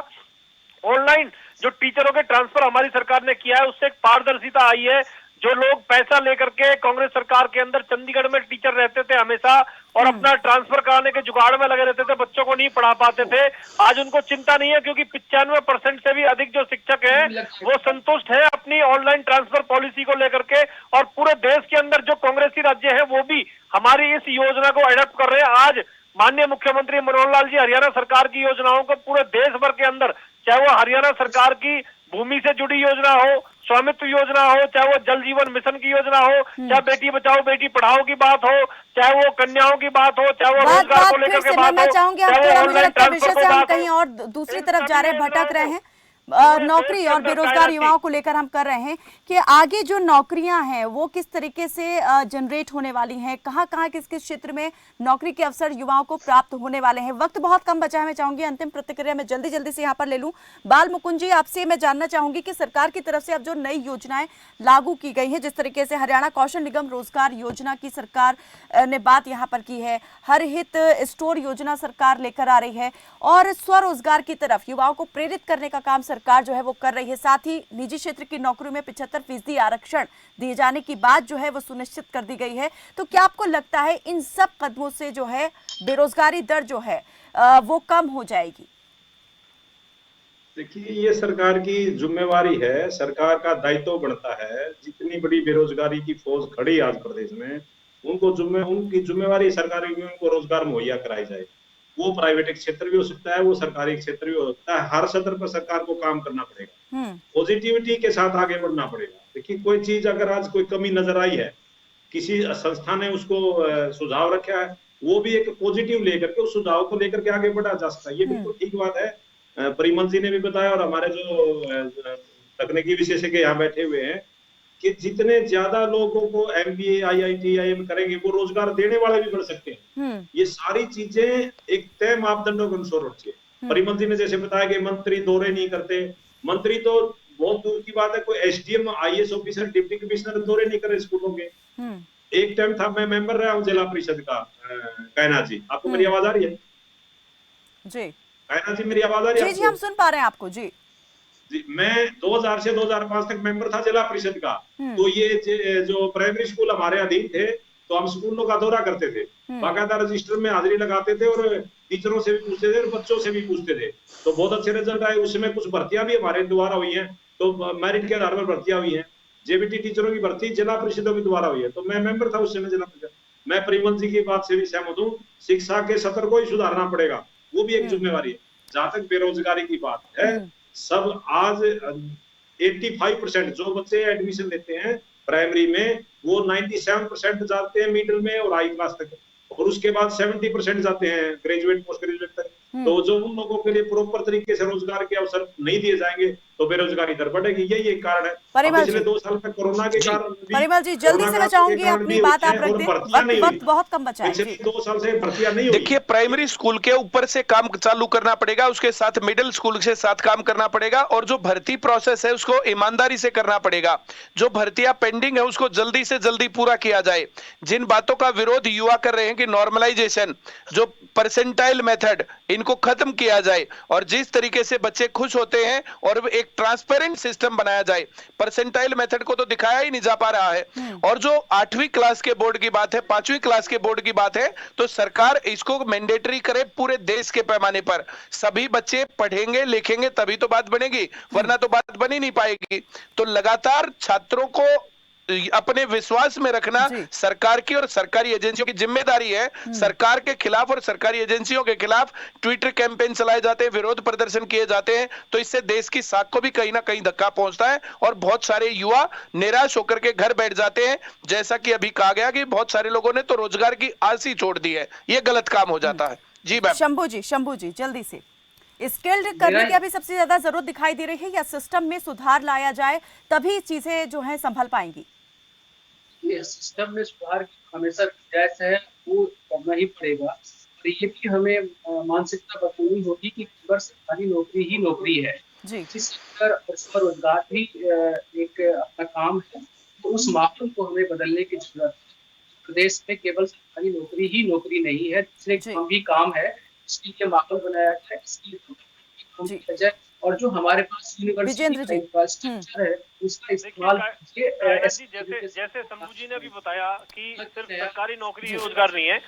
ऑनलाइन जो टीचरों के ट्रांसफर हमारी सरकार ने किया है, उससे एक पारदर्शिता आई है। जो लोग पैसा लेकर के कांग्रेस सरकार के अंदर चंडीगढ़ में टीचर रहते थे हमेशा और अपना ट्रांसफर कराने के जुगाड़ में लगे रहते थे, बच्चों को नहीं पढ़ा पाते थे, आज उनको चिंता नहीं है, क्योंकि 95% से भी अधिक जो शिक्षक हैं वो संतुष्ट है अपनी ऑनलाइन ट्रांसफर पॉलिसी को लेकर के। और पूरे देश के अंदर जो कांग्रेसी राज्य है वो भी हमारी इस योजना को एडॉप्ट कर रहे हैं। आज माननीय मुख्यमंत्री मनोहर लाल जी हरियाणा सरकार की योजनाओं को पूरे देश भर के अंदर, चाहे वो हरियाणा सरकार की भूमि से जुड़ी योजना हो, स्वामित्व योजना हो, चाहे वो जल जीवन मिशन की योजना हो, चाहे बेटी बचाओ बेटी पढ़ाओ की बात हो, चाहे वो कन्याओं की बात हो, चाहे वो रोजगार को लेकर के बात हो, चाहे वो ऑनलाइन ट्रांसफर से हम कहीं और दूसरी तरफ जा रहे हैं, भटक रहे हैं। नौकरी और बेरोजगार युवाओं को लेकर हम कर रहे हैं कि आगे जो नौकरियां हैं वो किस तरीके से जनरेट होने वाली हैं, कहां किस किस क्षेत्र में नौकरी के अवसर युवाओं को प्राप्त होने वाले हैं। वक्त बहुत कम बचा है, मैं चाहूंगी अंतिम प्रतिक्रिया में जल्दी से यहाँ पर ले लूं। बाल मुकुंद जी, आपसे मैं जानना चाहूंगी कि सरकार की तरफ से अब जो नई योजनाएं लागू की गई है, जिस तरीके से हरियाणा कौशल निगम रोजगार योजना की सरकार ने बात यहाँ पर की है, हर हित स्टोर योजना सरकार लेकर आ रही है और स्वरोजगार की तरफ युवाओं को प्रेरित करने का काम सरकार जो है वो कर रही है। साथ ही निजी क्षेत्र की नौकरियों में 75% आरक्षण दिए जाने की बात जो है वो सुनिश्चित कर दी गई है। तो क्या आपको लगता है इन सब कदमों से जो है बेरोजगारी दर जो है वो कम हो जाएगी? देखिए, ये सरकार की जिम्मेवारी है, सरकार का दायित्व बनता है। जितनी बड़ी बेरोजगारी की फौज खड़ी आज प्रदेश में, उनकी जिम्मेवारी सरकार की उनको रोजगार मुहैया कराई जाए। वो प्राइवेट क्षेत्र भी हो सकता है, वो सरकारी क्षेत्र भी हो सकता है। हर सतर पर सरकार को काम करना पड़ेगा, पॉजिटिविटी के साथ आगे बढ़ना पड़ेगा। देखिए, कोई चीज अगर आज कोई कमी नजर आई है, किसी संस्था ने उसको सुझाव रखा है, वो भी एक पॉजिटिव लेकर के उस सुझाव को लेकर के आगे बढ़ा जा सकता है। ये बिल्कुल ठीक बात है। परिमल जी ने भी बताया और हमारे जो तकनीकी विशेषज्ञ यहाँ बैठे हुए हैं कि जितने ज्यादा लोगों को MBA, IIT, IIM करेंगे, वो रोजगार देने वाले भी बढ़ सकते हैं। ये सारी चीजें एक तय मापदंडों के अनुसार होती है। परिमल जी ने जैसे बताया कि मंत्री दौरे नहीं करते, मंत्री तो बहुत दूर की बात है, कोई SDM, IAS officer, deputy commissioner दौरे नहीं करे स्कूलों के। एक टाइम था, मैं मेंबर रहा हूँ जिला परिषद का, कायनाथ जी, आपको मेरी आवाज आ रही है? जी कायनाथ जी, मेरी आवाज आ रही है? जी, हम सुन पा रहे हैं आपको। जी, मैं 2000 से 2005 तक मेंबर था जिला परिषद का। तो ये जो प्राइमरी स्कूल हमारे अधीन थे, तो हम स्कूलों का दौरा करते थे, बाकायदा रजिस्टर में हाजिरी लगाते थे और टीचरों से भी पूछते थे और बच्चों से भी पूछते थे। तो बहुत अच्छे रिजल्ट आए। उसमें कुछ भर्तियां भी हमारे द्वारा हुई है, तो मेरिट के आधार पर भर्तियां हुई है। JBT टीचरों की भर्ती जिला परिषदों के द्वारा हुई है। तो मैं मेंबर था उस समय जिला परिषद। मैं परिमल जी की बात से भी सहमत हूँ, शिक्षा के सत्र को ही सुधारना पड़ेगा, वो भी एक जिम्मेवारी है। जहां तक बेरोजगारी की बात है, सब आज 85% जो बच्चे एडमिशन लेते हैं प्राइमरी में, वो 97% जाते हैं मिडिल में और हाई क्लास तक, और उसके बाद 70% जाते हैं ग्रेजुएट, पोस्ट ग्रेजुएट तक। तो जो उन लोगों के लिए प्रॉपर तरीके से रोजगार के अवसर नहीं दिए जाएंगे तो बेरोजगारी दर बढ़ेगी। यही एक कारण है। पिछले 2 साल में कोरोना के कारण परिमल जी, जल्दी से मैं चाहूंगी अपनी बात आप रख दें, वक्त बहुत कम बचा है। पिछले 2 साल से भर्तियां नहीं हुई। देखिए, प्राइमरी स्कूल के ऊपर से काम चालू करना पड़ेगा, उसके साथ मिडिल स्कूल के साथ काम करना पड़ेगा, और जो भर्ती प्रोसेस है उसको ईमानदारी से करना पड़ेगा। जो भर्तियां पेंडिंग है उसको जल्दी से जल्दी पूरा किया जाए। जिन बातों का विरोध युवा कर रहे हैं कि नॉर्मलाइजेशन, जो परसेंटाइल मेथड, इनको खत्म किया जाए और जिस तरीके से बच्चे खुश होते हैं और एक ट्रांसपेरेंट सिस्टम बनाया जाए। परसेंटाइल मेथड को तो दिखाया ही नहीं जा पा रहा है। और जो 8वीं क्लास के बोर्ड की बात है, 5वीं क्लास के बोर्ड की बात है, तो सरकार इसको मैंडेटरी करे पूरे देश के पैमाने पर। सभी बच्चे पढ़ेंगे लिखेंगे तभी तो बात बनेगी, वरना तो बात बन ही नहीं पाएगी। तो लगातार छात्रों को अपने विश्वास में रखना सरकार की और सरकारी एजेंसियों की जिम्मेदारी है। सरकार के खिलाफ और सरकारी एजेंसियों के खिलाफ ट्विटर कैंपेन चलाए जाते हैं, विरोध प्रदर्शन किए जाते हैं, तो इससे देश की साख को भी कहीं ना कहीं धक्का पहुंचता है और बहुत सारे युवा निराश होकर के घर बैठ जाते हैं। जैसा कि अभी कहा गया कि बहुत सारे लोगों ने तो रोजगार की आस ही छोड़ दी है। ये गलत काम हो जाता है। जी मैम। शंभू जी जल्दी से, स्किल्ड करने की अभी सबसे ज्यादा जरूरत दिखाई दे रही है या सिस्टम में सुधार लाया जाए तभी चीजें जो है संभल पाएंगी? सिस्टम में सुधार हमेशा गुंजाइश है, वो करना ही पड़ेगा। और ये भी हमें मानसिकता बदलनी होगी कि केवल सरकारी नौकरी ही नौकरी है। रोजगार भी एक अपना काम है, तो उस माहौल को हमें बदलने की जरूरत है। प्रदेश में केवल सरकारी नौकरी ही नौकरी नहीं है, दूसरे काम भी काम है। इसके लिए माहौल बनाया जाए, इसके लिए और जो हमारे पास यूनिवर्सिटी इंफ्रास्ट्रक्चर है उसका इस्तेमाल जैसे शंभू जी ने भी बताया कि सिर्फ सरकारी नौकरी ही रोजगार नहीं है,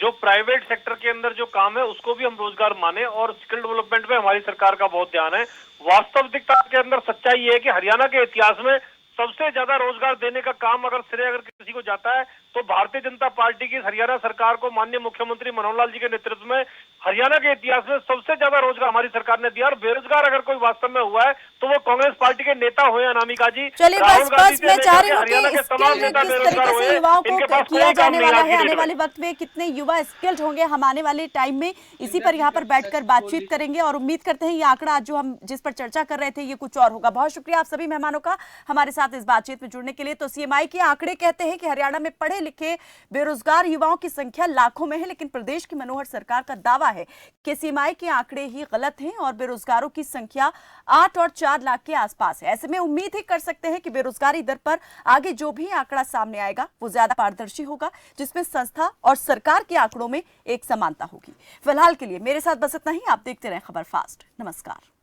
जो प्राइवेट सेक्टर के अंदर जो काम है उसको भी हम रोजगार माने, और स्किल डेवलपमेंट में हमारी सरकार का बहुत ध्यान है। वास्तविकता के अंदर सच्चाई ये है कि हरियाणा के इतिहास में सबसे ज्यादा रोजगार देने का काम अगर श्रेय अगर किसी को जाता है तो भारतीय जनता पार्टी की हरियाणा सरकार को माननीय मुख्यमंत्री मनोहर लाल जी के नेतृत्व में हरियाणा के इतिहास में सबसे ज्यादा रोजगार हमारी सरकार ने दिया। और बेरोजगार अगर कोई वास्तव में हुआ है तो वो कांग्रेस पार्टी के नेता हुए अनामिका जी, राहुल गांधी से किस तरीके से युवाओं को किया जाने वाला है। आने वाले वक्त में कितने युवा स्किल्ड होंगे, हम आने वाले टाइम में इसी पर यहाँ पर बैठकर बातचीत करेंगे और उम्मीद करते हैं ये आंकड़ा जो हम जिस पर चर्चा कर रहे थे ये कुछ और होगा। बहुत शुक्रिया आप सभी मेहमानों का हमारे साथ इस बातचीत में जुड़ने के लिए। तो CMI के आंकड़े कहते हैं कि हरियाणा में पढ़े लिखे बेरोजगार युवाओं की संख्या लाखों में है, लेकिन प्रदेश की मनोहर सरकार का दावा है कि CMI के आंकड़े ही गलत हैं और बेरोजगारों की संख्या 8 और 4 लाख के आसपास है। ऐसे में उम्मीद ही कर सकते हैं कि बेरोजगारी दर पर आगे जो भी आंकड़ा सामने आएगा वो ज्यादा पारदर्शी होगा, जिसमें संस्था और सरकार के आंकड़ों में एक समानता होगी। फिलहाल के लिए मेरे साथ बस इतना ही। आप देखते रहें खबर फास्ट। नमस्कार।